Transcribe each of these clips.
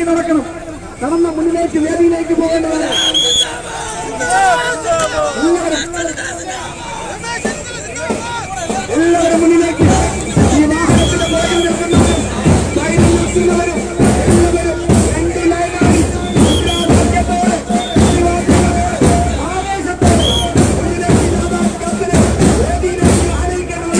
മുന്നിലേക്ക് നടക്കണം. നടന്ന മുന്നിലേക്ക് വേദിയിലേക്ക് പോകേണ്ടതാണ്. എല്ലാവരും മുന്നിലേക്ക്. ഈ വാഹനത്തിന്റെ പുറകിൽ നിൽക്കുന്നവരും സൈഡിൽ നിൽക്കുന്നവരും എല്ലാവരും രണ്ട് ലൈനായി മുദ്രാവാക്യത്തോടെ ആവേശത്തോടെ മുന്നിലേക്ക് യാഥാർത്ഥ്യത്തിന് വേദിയിലേക്ക് ആനയിക്കണം.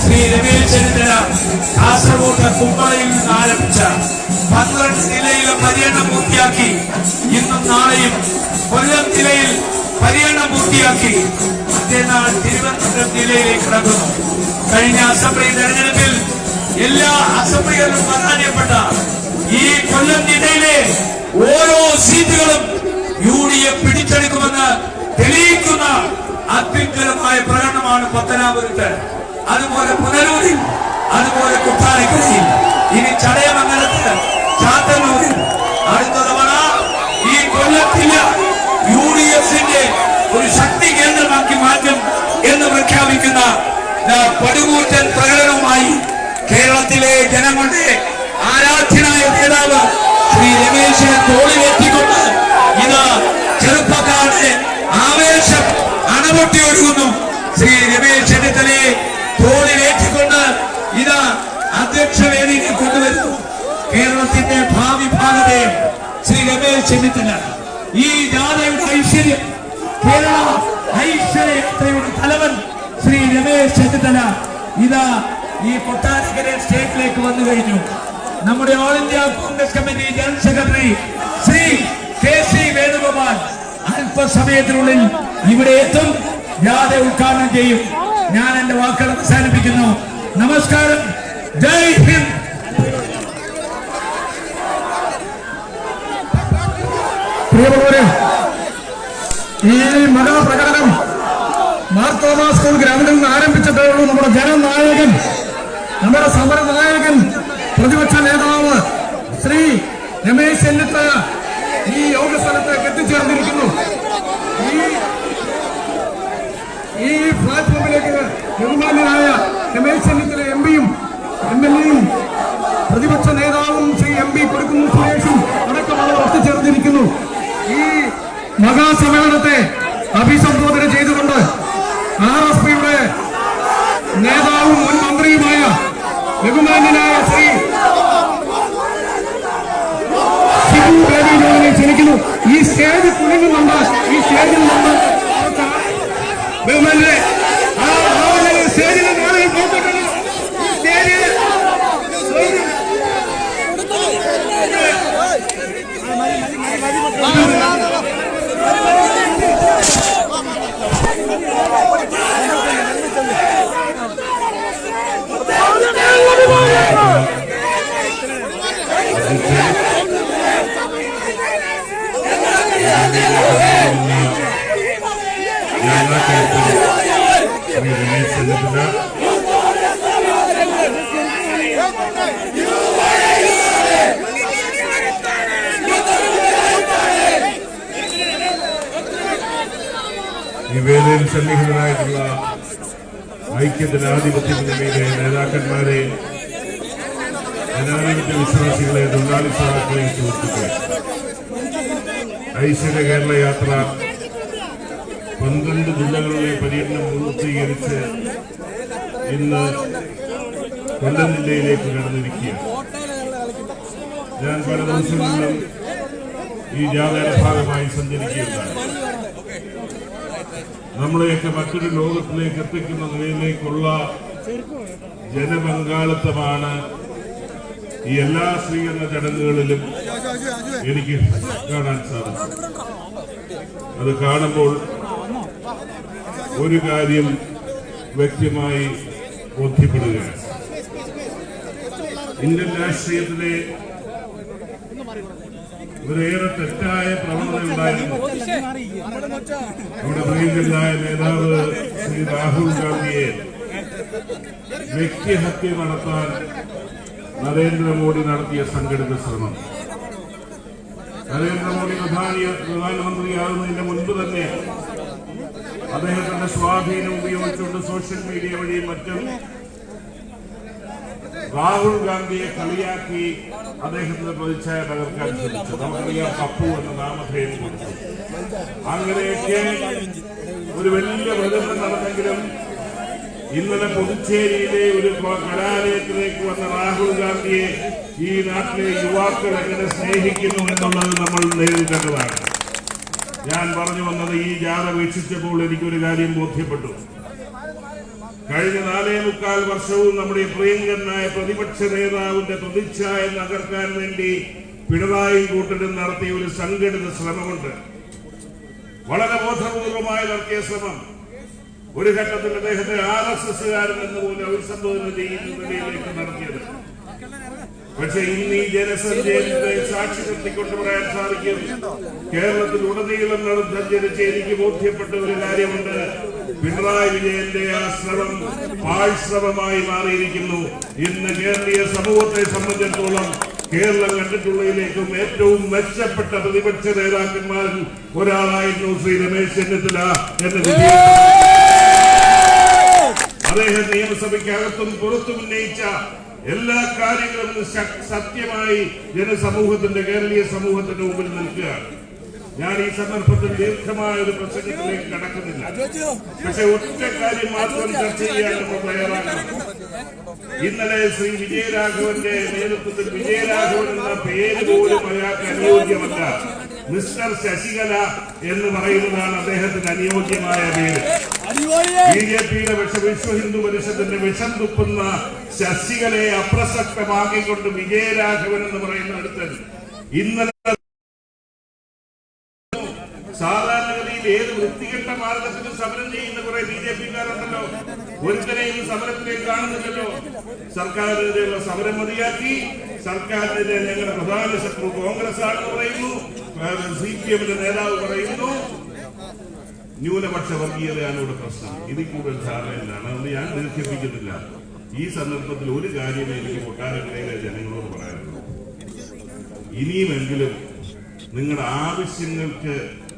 ശ്രീ രമേശ് ചെന്നിത്തല കാസർഗോഡ് കുമ്പളയിൽ നിന്ന് ആരംഭിച്ച 12 ജില്ലയിലെ പര്യടനം പൂർത്തിയാക്കി. ഇന്നും നാളെയും കൊല്ലം ജില്ലയിൽ പര്യടനം പൂർത്തിയാക്കി മറ്റന്നാൾ തിരുവനന്തപുരം ജില്ലയിലേക്ക് കടക്കുന്നു. കഴിഞ്ഞ അസംബ്ലി തെരഞ്ഞെടുപ്പിൽ എല്ലാ അസംബ്ലികളിലും പരാജയപ്പെട്ട ഈ കൊല്ലം ജില്ലയിലെ ഓരോ സീറ്റുകളും UDF പിടിച്ചെടുക്കുമെന്ന് തെളിയിക്കുന്ന അത്യുജ്വലമായ പ്രകടനമാണ് പത്തനാപുരത്ത്, അതുപോലെ പുനലൂരിൽ, അതുപോലെ കുട്ടാരക്കരയിൽ, ഇനി ചടയമംഗലത്ത്, ചാത്തന്നൂരിൽ. അടുത്ത തവണ ഈ കൊല്ലത്തില്ല UDFന്റെ ഒരു ശക്തി കേന്ദ്രമാക്കി മാറ്റും എന്ന് പ്രഖ്യാപിക്കുന്ന പടുകൂറ്റൻ പ്രകടനവുമായി കേരളത്തിലെ ജനങ്ങളുടെ ആരാധ്യനായ നേതാവ് ശ്രീ രമേശിനെ തോളിലേറ്റിക്കൊണ്ട് ഇത് ചെറുപ്പക്കാരുടെ ആവേശം അണപൊട്ടി ഒഴുകുന്നു. ശ്രീ രമേശ് ചെന്നിത്തലയെ തോളിലേറ്റിക്കൊണ്ട് ഇത് അധ്യക്ഷ വേദിയിൽ കൊണ്ടുവരുന്നു. കേരളത്തിന്റെ ഭാവി ഭാഗതയും ശ്രീ രമേശ് ചെന്നിത്തല. ഈ ജാഥയുടെ ഐശ്വര്യം, കേരള ഐശ്വര്യയുടെ തലവൻ ശ്രീ രമേശ് ചെന്നിത്തല ഇതാ ഈ കൊട്ടാരക്കര സ്റ്റേറ്റിലേക്ക് വന്നു കഴിഞ്ഞു. നമ്മുടെ all India Congress committee general secretary Shri KC Venugopal അല്പസമയത്തിനുള്ളിൽ ഇവിടെ എത്തും, ജാഥ ഉദ്ഘാടനം ചെയ്യും. ഞാൻ എന്റെ വാക്കുകൾ അവസാനിപ്പിക്കുന്നു. നമസ്കാരം, ജയ് ഹിന്ദ്. പ്രിയമുള്ളവരെ, ഈ മഹാപ്രകടനം മാർത്തോമാ സ്കൂൾ ഗ്രൗണ്ടിൽ നിന്ന് ആരംഭിച്ചിട്ടേ ഉള്ളൂ. നമ്മുടെ ജനനായകൻ, നമ്മുടെ സമരനായകൻ, പ്രതിപക്ഷ നേതാവ് ശ്രീ രമേശ് ചെന്നിത്തല ഈ യോഗ സ്ഥലത്തേക്ക് എത്തിച്ചേർന്നിരിക്കുന്നു. ഈ പ്ലാറ്റ്ഫോമിലേക്ക് ബഹുമാന്യനായ രമേശ് ചെന്നിത്തല MPയും MLAയും പ്രതിപക്ഷ നേതാവും ശ്രീ MP കൊടുക്കുന്നു സുരേഷും അടക്കമുള്ളവർ എത്തിച്ചേർന്നിരിക്കുന്നു. ഈ മഹാസമ്മേളനത്തെ അഭിസംബോധന ചെയ്തുകൊണ്ട് RSPയുടെ നേതാവും മുൻ മന്ത്രിയുമായ ബഹുമാന്യനായ ശ്രീ ശിബു ബേബി ജോണിനെ ക്ഷണിക്കുന്നു. ഈ സ്റ്റേജ് കുലുങ്ങുന്നുണ്ട്. ഈ സ്റ്റേജിൽ നിന്ന് ബഹുമാന്യരെ സ്റ്റേജിൽ നാളെ പോയിട്ടുണ്ട്. സ്റ്റേജിൽ വേദിയിൽ സന്നിഹിതരായിട്ടുള്ള ഐക്യജനാധിപത്യ മുന്നണിയിലെ നേതാക്കന്മാരെ, ജനാധിപത്യ വിശ്വാസികളെ, തൊഴിലാളി സഹാക്കളെ, സുഹൃത്തുക്കളെ, ഐശ്വര്യ കേരള യാത്ര 12 ജില്ലകളിലെ പര്യടനം പൂർത്തീകരിച്ച് ഇന്ന് കൊല്ലം ജില്ലയിലേക്ക് കടന്നിരിക്കുകയാണ്. ഞാൻ പല ദിവസങ്ങളിലും ഈ ജാഥയുടെ ഭാഗമായി സഞ്ചരിക്കുകയുണ്ടായി. നമ്മളെയൊക്കെ മറ്റൊരു ലോകത്തിലേക്ക് എത്തിക്കുന്ന നിലയിലേക്കുള്ള ജനപങ്കാളിത്തമാണ് ഈ എല്ലാ സ്വീകരണ ചടങ്ങുകളിലും എനിക്ക് കാണാൻ സാധിക്കും. അത് കാണുമ്പോൾ ഒരു കാര്യം വ്യക്തമായി ബോധ്യപ്പെടുകയാണ്. ഇന്ത്യൻ രാഷ്ട്രീയത്തിലെ ഒരേറെ തെറ്റായ പ്രവണത ഉണ്ടായിരുന്നു. നമ്മുടെ പ്രിയങ്കരനായ നേതാവ് ശ്രീ രാഹുൽ ഗാന്ധിയെ വ്യക്തിഹത്യ നടത്താൻ നരേന്ദ്രമോദി നടത്തിയ സംഘടിത ശ്രമം. നരേന്ദ്രമോദി പ്രധാനമന്ത്രിയാകുന്നതിന് മുൻപ് തന്നെ അദ്ദേഹത്തിന്റെ സ്വാധീനം ഉപയോഗിച്ചുകൊണ്ട് സോഷ്യൽ മീഡിയ വഴിയും മറ്റും രാഹുൽ ഗാന്ധിയെ കളിയാക്കി അദ്ദേഹത്തിന്റെ പ്രതിച്ഛായ തകർക്കാൻ ശ്രമിച്ചു. നമുക്കറിയാം, പപ്പു എന്ന നാമധേയം കൊടുത്തു. അങ്ങനെയൊക്കെ ഒരു വലിയ പ്രചരണം നടന്നെങ്കിലും ഇന്നലെ പുതുച്ചേരിയിലെ ഒരു കലാലയത്തിലേക്ക് വന്ന രാഹുൽ ഗാന്ധിയെ ഈ നാട്ടിലെ യുവാക്കൾ എങ്ങനെ സ്നേഹിക്കുന്നു എന്നുള്ളത് നമ്മൾ നേരിൽ കണ്ടതാണ്. ഞാൻ പറഞ്ഞു വന്നത്, ഈ ജാഥ വീക്ഷിച്ചപ്പോൾ എനിക്കൊരു കാര്യം ബോധ്യപ്പെട്ടു. കഴിഞ്ഞ 4.25 വർഷവും നമ്മുടെ പ്രിയങ്കരനായ പ്രതിപക്ഷ നേതാവിന്റെ പ്രതിച്ഛായ തകർക്കാൻ വേണ്ടി പിണറായി കൂട്ടരും നടത്തിയ ഒരു സംഘടിത ശ്രമമുണ്ട്. വളരെ ബോധപൂർവമായി നടത്തിയ ശ്രമം. ഒരു ഘട്ടത്തിൽ അദ്ദേഹത്തെ RSSകാരൻ എന്ന് പോലും അഭിസംബോധന ചെയ്യുന്ന നിലയിലേക്ക് നടത്തിയത്. പക്ഷെ ഇന്ന് ഈ ജനസഞ്ചയത്തെ സാക്ഷി നിർത്തിക്കൊണ്ട് പറയാൻ സാധിക്കും, കേരളത്തിൽ ഉടനീളം സഞ്ചരിച്ച് എനിക്ക് ബോധ്യപ്പെട്ട ഒരു കാര്യമുണ്ട്. പിണറായി വിജയന്റെ ആ ശ്രമം പാഴ്ശ്രമമായി മാറിയിരിക്കുന്നു. ഇന്ന് കേരളീയ സമൂഹത്തെ സംബന്ധിച്ചിടത്തോളം കേരളം കണ്ടിട്ടുള്ളതിലേക്കും ഏറ്റവും മെച്ചപ്പെട്ട പ്രതിപക്ഷ നേതാക്കന്മാരിൽ ഒരാളായിരുന്നു ശ്രീ രമേശ് ചെന്നിത്തല എന്ന അദ്ദേഹം നിയമസഭയ്ക്കകത്തും പുറത്തും ഉന്നയിച്ച എല്ലാ കാര്യങ്ങളും സത്യമായി ജനസമൂഹത്തിന്റെ, കേരളീയ സമൂഹത്തിന്റെ മുമ്പിൽ നിൽക്കുകയാണ്. ഞാൻ ഈ സന്ദർഭത്തിൽ ദീർഘമായ ഒരു പ്രസംഗത്തിലേക്ക് കടക്കുന്നില്ല. പക്ഷെ ഒറ്റ കാര്യം മാത്രം ചർച്ച ചെയ്യാൻ നമ്മൾ തയ്യാറാക്കണം. ഇന്നലെ ശ്രീ വിജയരാഘവന്റെ നേതൃത്വത്തിൽ, വിജയരാഘവൻ എന്ന പേര് പോലും അയാൾക്ക് അനുയോജ്യമല്ല, മിസ്റ്റർ ശശികല എന്ന് പറയുന്നതാണ് അദ്ദേഹത്തിന് അനുയോജ്യമായ പേര്. BJPയുടെ വിശ്വ ഹിന്ദു പരിഷത്തിന്റെ വിഷം തുപ്പുന്ന ശശികലയെ അപ്രസക്തമാക്കിക്കൊണ്ട് വിജയരാഘവൻ എന്ന് പറയുന്ന അടുത്ത് ഇന്നലെ സാധാരണഗതിയിൽ ഏത് വൃത്തികെട്ട മാർഗത്തിലും സമരം ചെയ്യുന്ന കുറെ BJPക്കാരുണ്ടല്ലോ. ഒരുത്തരെയും സമരത്തിലേക്ക് കാണുന്നില്ലല്ലോ. സർക്കാരിനെതിരെയുള്ള സമരം മതിയാക്കി, സർക്കാരിനെതിരെ ഞങ്ങളുടെ പ്രധാന ശത്രു കോൺഗ്രസ് ആണെന്ന് പറയുന്നു. CPMന്റെ നേതാവ് പറയുന്നു ന്യൂനപക്ഷ വർഗീയതയാണ് ഇവിടെ പ്രശ്നം. ഇതിൽ കൂടുതൽ ധാരണയിലാണ്. അതുകൊണ്ട് ഞാൻ ദീർഘിപ്പിക്കുന്നില്ല. ഈ സന്ദർഭത്തിൽ ഒരു കാര്യമേ എനിക്ക് കൊട്ടാരക്കരയിലെ ജനങ്ങളോട് പറയാനുള്ളൂ. ഇനിയുമെങ്കിലും നിങ്ങളുടെ ആവശ്യങ്ങൾക്ക്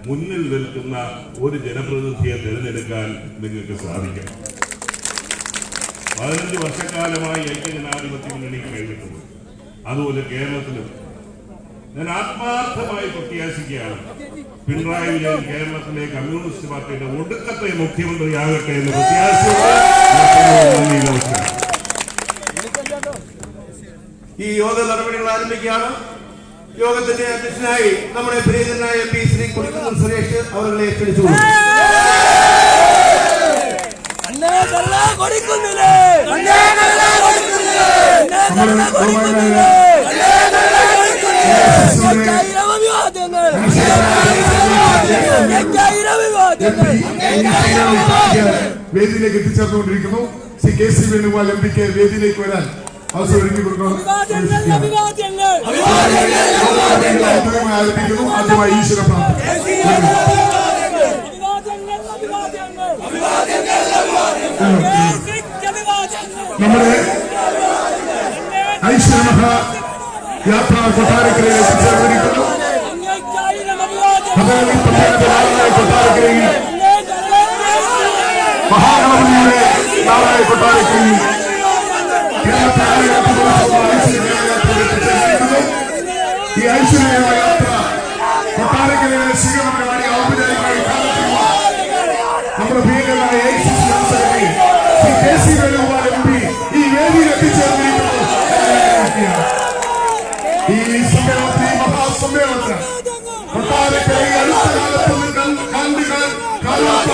മുന്നിൽ നിൽക്കുന്ന ഒരു ജനപ്രതിനിധിയെ തിരഞ്ഞെടുക്കാൻ നിങ്ങൾക്ക് സാധിക്കണം. 15 വർഷക്കാലമായി ഐക്യജനാധിപത്യ മുന്നണി കഴിഞ്ഞിട്ടുണ്ട്. അതുപോലെ കേരളത്തിലും ഞാൻ ആത്മാർത്ഥമായി പ്രത്യാശിക്കുകയാണ്, പിണറായി വിജയൻ കേരളത്തിലെ കമ്മ്യൂണിസ്റ്റ് പാർട്ടിയുടെ ഒടുക്കത്തെ മുഖ്യമന്ത്രിയാകട്ടെ എന്ന് പ്രത്യാശയോടെ ഈ യോഗ നടപടികൾ ആരംഭിക്കുകയാണ്. യോഗത്തിന്റെ അധ്യക്ഷനായി നമ്മുടെ പ്രിയങ്കരനായ MP ശ്രീ കുടിക്കുന്നിൽ സുരേഷ് അവരെ ക്ഷണിച്ചു. വേദിയിലേക്ക് എത്തിച്ചേർന്നുകൊണ്ടിരിക്കുന്നു. ശ്രീ KC വേണുഗോപാൽ MPക്ക് വേദിയിലേക്ക് വരാൻ അവസരം ഒരുക്കി കൊടുക്കണം. ആരംഭിക്കുന്നു. ആദ്യമായി ഈശ്വര പ്രാർത്ഥന. നമ്മുടെ ഐശ്വര്യ യാത്ര കൊട്ടാരക്കരയിൽ എത്തിച്ചേർന്നിരിക്കുന്നു. കൊട്ടാരക്കരയിൽ നാളെ കൊട്ടാരത്തിൽ കേരളത്തെ ഈ ഐശ്വര്യമായ യാത്ര കൊട്ടാരക്കരയിലെ സ്വീകരണമായി ഔപചാരികമായി നമ്മുടെ പ്രിയങ്കരനായ KC വേണുഗോപാൽ MP ഈ വേദിയിൽ എത്തിച്ചേർന്നിരിക്കുന്നു. ഈ സമ്മേളനത്തിൽ ഈ മഹാസമ്മേളനത്തിന് കൊട്ടാരക്കരയിൽ അടുത്ത കാലത്ത് കാണാത്ത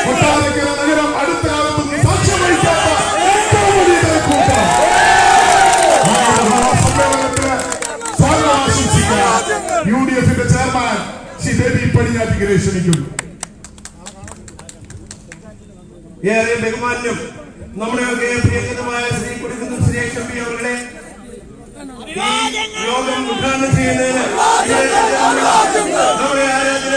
കൊട്ടാരക്കര നഗരം അടുത്ത കാലത്ത് സാക്ഷ്യം വഹിക്കാത്ത ഏറ്റവും വലിയ ജനക്കൂട്ടം മഹാസമ്മേളനത്തിന് സ്വാഗതം ആശംസിക്കാൻ UDF-ന്റെ ചെയർമാൻ ശ്രീ ബേബി പടിഞ്ഞാറ്റിക്കരെ ക്ഷണിക്കുന്നു. ഏറെ ബഹുമാന്യം നമ്മുടെയൊക്കെ പ്രിയങ്കരമായ ശ്രീ കൊടിക്കുന്നിൽ സുരേഷ് MP അവരുടെ യോഗം ഉദ്ഘാടനം ചെയ്യുന്നതിന് നമ്മുടെ ആരാധന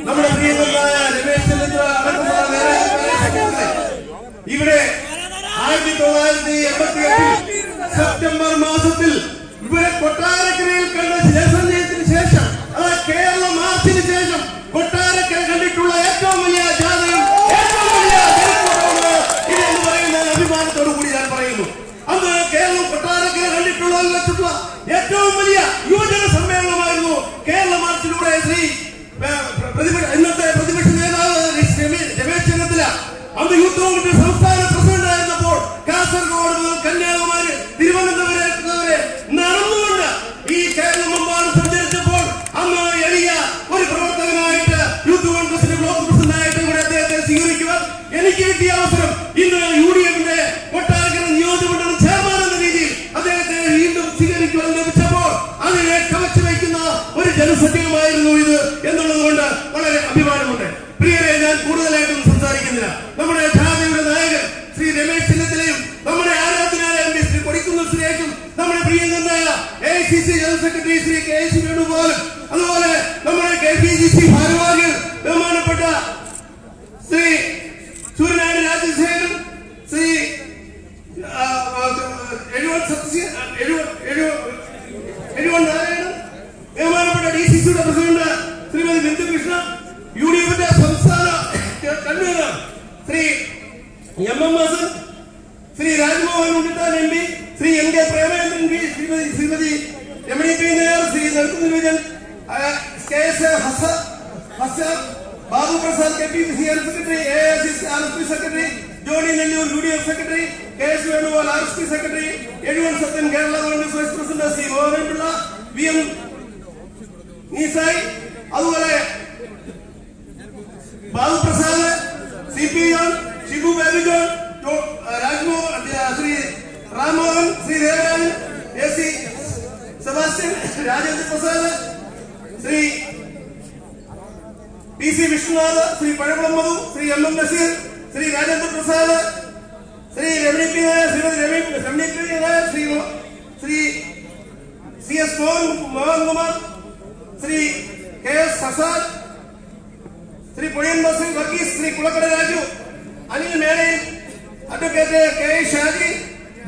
നമ്മുടെ പ്രിയങ്കരമായ രമേശ് ചെന്നിത്തല ഇവിടെ 1988 സെപ്റ്റംബർ മാസത്തിൽ ഇവരെ കൊട്ടാരക്കരയിൽ കണ്ട ജനസഞ്ചയത്തിന് ശേഷം കേരള മാർച്ചിന് ശേഷം കൊട്ടാരക്കര കണ്ടിട്ടുള്ള ഏറ്റവും വലിയ ജാഥയും ഏറ്റവും വലിയ ജനക്കൂട്ടമാണ് ഇത് എന്ന് പറയുന്ന അഭിമാനത്തോടു കൂടി ഞാൻ പറയുന്നു. അന്ന് കേരളം കൊട്ടാരക്കര കണ്ടിട്ടുള്ളതിൽ വെച്ചിട്ടുള്ള ഏറ്റവും വലിയ യുവജന സമ്മേളനമായിരുന്നു കേരള മാർച്ചിലൂടെ ഇന്നത്തെ പ്രതിപക്ഷ നേതാവ് രമേശ് ചെന്നിത്തല അന്ന് യൂത്ത് കോൺഗ്രസ് സംസ്ഥാന പ്രസിഡന്റ് ആയിരുന്നപ്പോൾ കാസർഗോഡ് മുതൽ കന്യാകുമാരി തിരുവനന്തപുരം വരെ നടന്നുകൊണ്ട് ഈ കേരളമെമ്പാടും സഞ്ചരിച്ചപ്പോൾ അന്ന് എളിയ ഒരു പ്രവർത്തകനായിട്ട് യൂത്ത് കോൺഗ്രസിന്റെ ബ്ലോക്ക് പ്രസിഡന്റായിട്ട് ഇവിടെ അദ്ദേഹത്തെ സ്വീകരിക്കുവാൻ എനിക്ക് കിട്ടിയ അവസരം ഇന്ന് UDF-ന്റെ കൊട്ടാരക്കര നിയോജകമണ്ഡലം ചെയർമാൻ എന്ന രീതിയിൽ അദ്ദേഹത്തെ വീണ്ടും സ്വീകരിക്കുവാൻ ലഭിച്ചപ്പോൾ അതിനെ കവച്ചു വയ്ക്കുന്ന ഒരു ജനസഖ്യമായിരുന്നു ഇത് എന്നുള്ളത് കൊണ്ട് വളരെ അഭിമാനമുണ്ട്. പ്രിയരെ, ഞാൻ കൂടുതലായിട്ടൊന്നും സംസാരിക്കുന്നില്ല. നമ്മുടെ ജാഥയുടെ നായകൻ ശ്രീ രമേശ് ചെന്നിത്തലയും നമ്മുടെ ആരാധനായ MP ശ്രീ കൊടിക്കുന്നിൽ സുരേഷും നമ്മുടെ പ്രിയങ്കരനായ AICC general secretary Shri KC വേണുഗോപാലും അതുപോലെ നമ്മുടെ KPGC ഭാരവാഹികൾ ബഹുമാനപ്പെട്ട ശ്രീ സൂര്യനാരായണ രാജശേഖരൻ, ശ്രീ നാരായണൻ, ബഹുമാനപ്പെട്ട DCCയുടെ പ്രസിഡന്റ് ശ്രീമതി ബിന്ദു കൃഷ്ണ, UDF-ന്റെ സംസ്ഥാന convener Shri MM Hasan, Shri Rajmohan Unnithan MP, Shri NK Premachandran MP, Shrimati Ramani P Nair, Shri Nelkunnil Vijayan, KS Hasan, Babu Prasad KPCC secretary, AICC RSP secretary, Johnny Nelloor UDF secretary, KS Venugopal RSP secretary, എഴുവൻ Sathyan Kerala Congress vice president Shri Mohanpillai, VM നീസായി, അതുപോലെ Babu Prasad, CP John, Shibu Baby John, Rajmohan, Shri Rammohan, Shri Devarajan, AC Sebastian, Rajendra Prasad, Shri PC Vishnunath, Shri Pazhakulam Madhu, Shri MM Naseer, Shri Rajendra Prasad, Shri Ramani P Nair, Shrimati Ramani P Nair, Shri CS Mohankumar, Shri KS Hasan, Shri Podiyan Basheer Varghese, Shri Kulakkada Raju, Anil മേനയിൽ, advocate KI Shaji,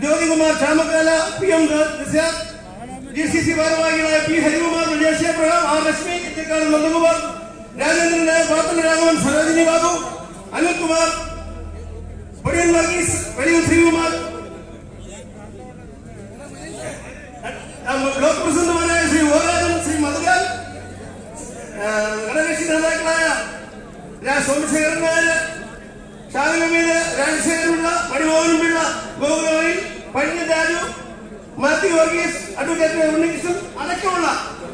Jyothikumar Chamakkala, PM Nizar, GCC ഭാരവാഹികളായ P Harikumar, Vijay Abraham, R Lakshmi, Ithikkad Nandakumar, Rajendran Nair, Pathala Raghavan, Sarojini Babu, Anilkumar, Podiyan Varghese, Veliyoor Sreekumar, block പ്രസിഡന്റുമാരായ ശ്രീ ഓരാജൻ, ശ്രീ മധുലാൽ, ഘടകകക്ഷി നേതാക്കളായ Somasekharan Nair, ഷാഹുലമീദ്, Rajasekharapillai, Manimohan Pillai, ഗോകുലമണി, Pazhanji Raju, Mathew Varghese, advocate Unnikrishnan അടക്കമുള്ള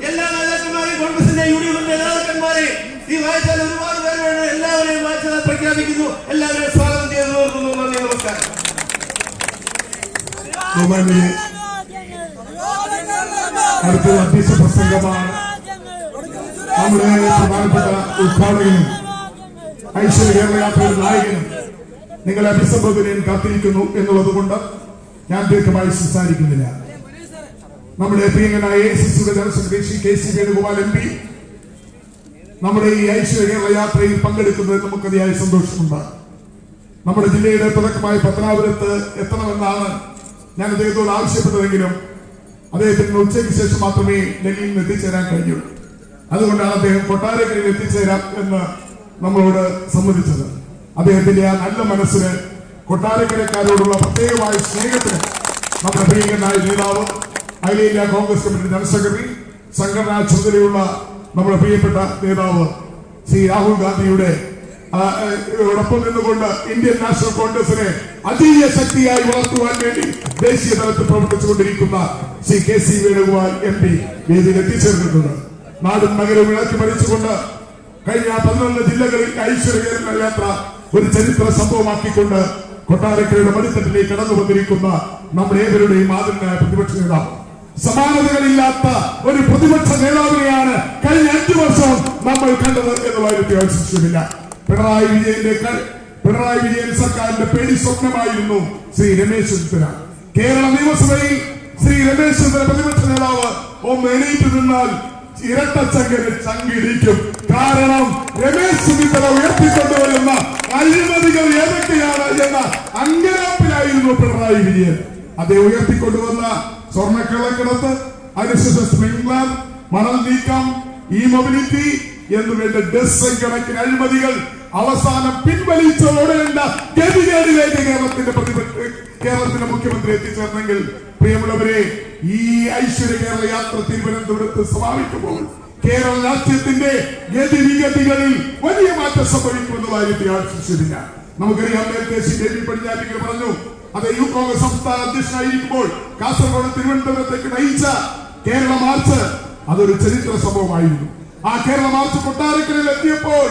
എല്ലാ നേതാക്കന്മാരെയും കോൺഗ്രസിന്റെ UDF-ന്റെ നേതാക്കന്മാരെയും ഈ വായിച്ചാൽ ഒരുപാട് പേരാണ്. എല്ലാവരെയും വായിച്ചാൽ പ്രഖ്യാപിക്കുന്നു. എല്ലാവരെയും സ്വാഗതം ചെയ്തു നിർത്തുന്നു. നന്ദി, നമസ്കാരം. അടുത്ത അധ്യക്ഷ പ്രസംഗമാണ് നമ്മുടെ പ്രധാനപ്പെട്ട ഉദ്ഘാടകനും ഐശ്വര്യ കേരളയാത്രയുടെ നായകനും നിങ്ങളെ അഭിസംബോധനയും കാത്തിരിക്കുന്നു എന്നുള്ളത് കൊണ്ട് ഞാൻ ദീർഘമായി സംസാരിക്കുന്നില്ല. നമ്മുടെ പ്രിയങ്കനായ AICC general secretary KC Venugopal MP നമ്മുടെ ഈ ഐശ്വര്യ കേരളയാത്രയിൽ പങ്കെടുക്കുന്നത് നമുക്ക് അതിയായ സന്തോഷമുണ്ട്. നമ്മുടെ ജില്ലയുടെ തുടക്കമായ പത്തനാപുരത്ത് എത്തണമെന്നാണ് ഞാൻ അദ്ദേഹത്തോട് ആവശ്യപ്പെട്ടതെങ്കിലും അദ്ദേഹത്തിന് ഉച്ചയ്ക്ക് ശേഷം മാത്രമേ ഡൽഹിയിൽ നിന്ന് എത്തിച്ചേരാൻ കഴിഞ്ഞുള്ളൂ. അതുകൊണ്ടാണ് അദ്ദേഹം കൊട്ടാരക്കരയിൽ എത്തിച്ചേരാം എന്ന് നമ്മളോട് സമ്മതിച്ചത്. അദ്ദേഹത്തിന്റെ ആ നല്ല മനസ്സിന്, കൊട്ടാരക്കരക്കാരോടുള്ള പ്രത്യേകമായ സ്നേഹത്തിന് നമ്മുടെ പ്രിയങ്കരനായ നേതാവ്, അഖില India Congress committee general secretary, സംഘടനാ ചുമതലയുള്ള നമ്മുടെ പ്രിയപ്പെട്ട നേതാവ് ശ്രീ രാഹുൽ ഗാന്ധിയുടെ ഒപ്പം നിന്നുകൊണ്ട് ഇന്ത്യൻ നാഷണൽ കോൺഗ്രസിനെ അതീയ ശക്തിയായി വളർത്തുവാൻ വേണ്ടി ദേശീയ തലത്തിൽ പ്രവർത്തിച്ചുകൊണ്ടിരിക്കുന്ന ശ്രീ കെ.സി. വേണുഗോപാൽ MP വേദിയിൽ എത്തിച്ചേർന്നിട്ടുണ്ട്. നാടും നഗരവും ഇളക്കി മറിച്ചുകൊണ്ട് കഴിഞ്ഞ 11 ജില്ലകളിൽ ഐശ്വര്യ യാത്ര ഒരു ചരിത്ര സംഭവമാക്കിക്കൊണ്ട് കൊട്ടാരക്കരയുടെ മടിത്തട്ടിലേക്ക് കടന്നു വന്നിരിക്കുന്ന നമ്മുടെ ഏവരുടെയും ആദരനായ പ്രതിപക്ഷ നേതാവ്, സമാനതകളില്ലാത്ത ഒരു പ്രതിപക്ഷ നേതാവിനെയാണ് കഴിഞ്ഞ 5 വർഷം നമ്മൾ കണ്ടത് എന്നുള്ള കാര്യത്തിൽ ആവശ്യമില്ല. പിണറായി വിജയൻ സർക്കാരിന്റെ പേടി സ്വപ്നമായിരുന്നു ശ്രീ രമേശ് ചെന്നിത്തല. കേരള നിയമസഭയിൽ ശ്രീ രമേശ് ചെന്നിത്തല പ്രതിപക്ഷ നേതാവ് ഒന്ന് എണീറ്റ് നിന്നാൽ ഇരട്ടച്ചങ്കന് ചങ്കിടിക്കും. കാരണം രമേശ് ചെന്നിത്തല ഉയർത്തിക്കൊണ്ടുവരുന്ന അഴിമതികൾ ഏതൊക്കെയാണ് എന്ന അങ്കലാപ്പിലായിരുന്നു പിണറായി വിജയൻ. അദ്ദേഹം ഉയർത്തിക്കൊണ്ടുവന്ന സ്വർണ്ണക്കള്ളക്കടത്ത്, അതിനുശേഷം സ്പ്രിംഗ്ലർ, മണൽ നീക്കം, ഇ മൊബിലിറ്റി എന്നുവേണ്ട ഡസൻ കണക്കിന് അഴിമതികൾ അവസാനം പിൻവലിച്ചോടേണ്ട ഗതികേടിലേക്ക് കേരളത്തിന്റെ മുഖ്യമന്ത്രി എത്തിച്ചേർന്നെങ്കിൽ, പ്രിയമുള്ളവരെ, ഈ ഐശ്വര്യ കേരള യാത്ര തിരുവനന്തപുരത്ത് സമാപിക്കുമ്പോൾ കേരള രാഷ്ട്രീയത്തിന്റെ ഗതിവിഗതികളിൽ വലിയ മാറ്റം സംഭവിക്കുമെന്ന കാര്യത്തിൽ ആവശ്യമില്ല. നമുക്കറിയാം, നേരത്തെ ശ്രീ ബേബി പടിഞ്ഞാറ്റിക്കൽ പറഞ്ഞു, അത് യൂത്ത് കോൺഗ്രസ് സംസ്ഥാന അധ്യക്ഷനായിരിക്കുമ്പോൾ കാസർഗോഡ് തിരുവനന്തപുരത്തേക്ക് നയിച്ച കേരള മാർച്ച് അതൊരു ചരിത്ര സംഭവമായിരുന്നു. ആ കേരള മാർച്ച് കൊട്ടാരക്കരയിൽ എത്തിയപ്പോൾ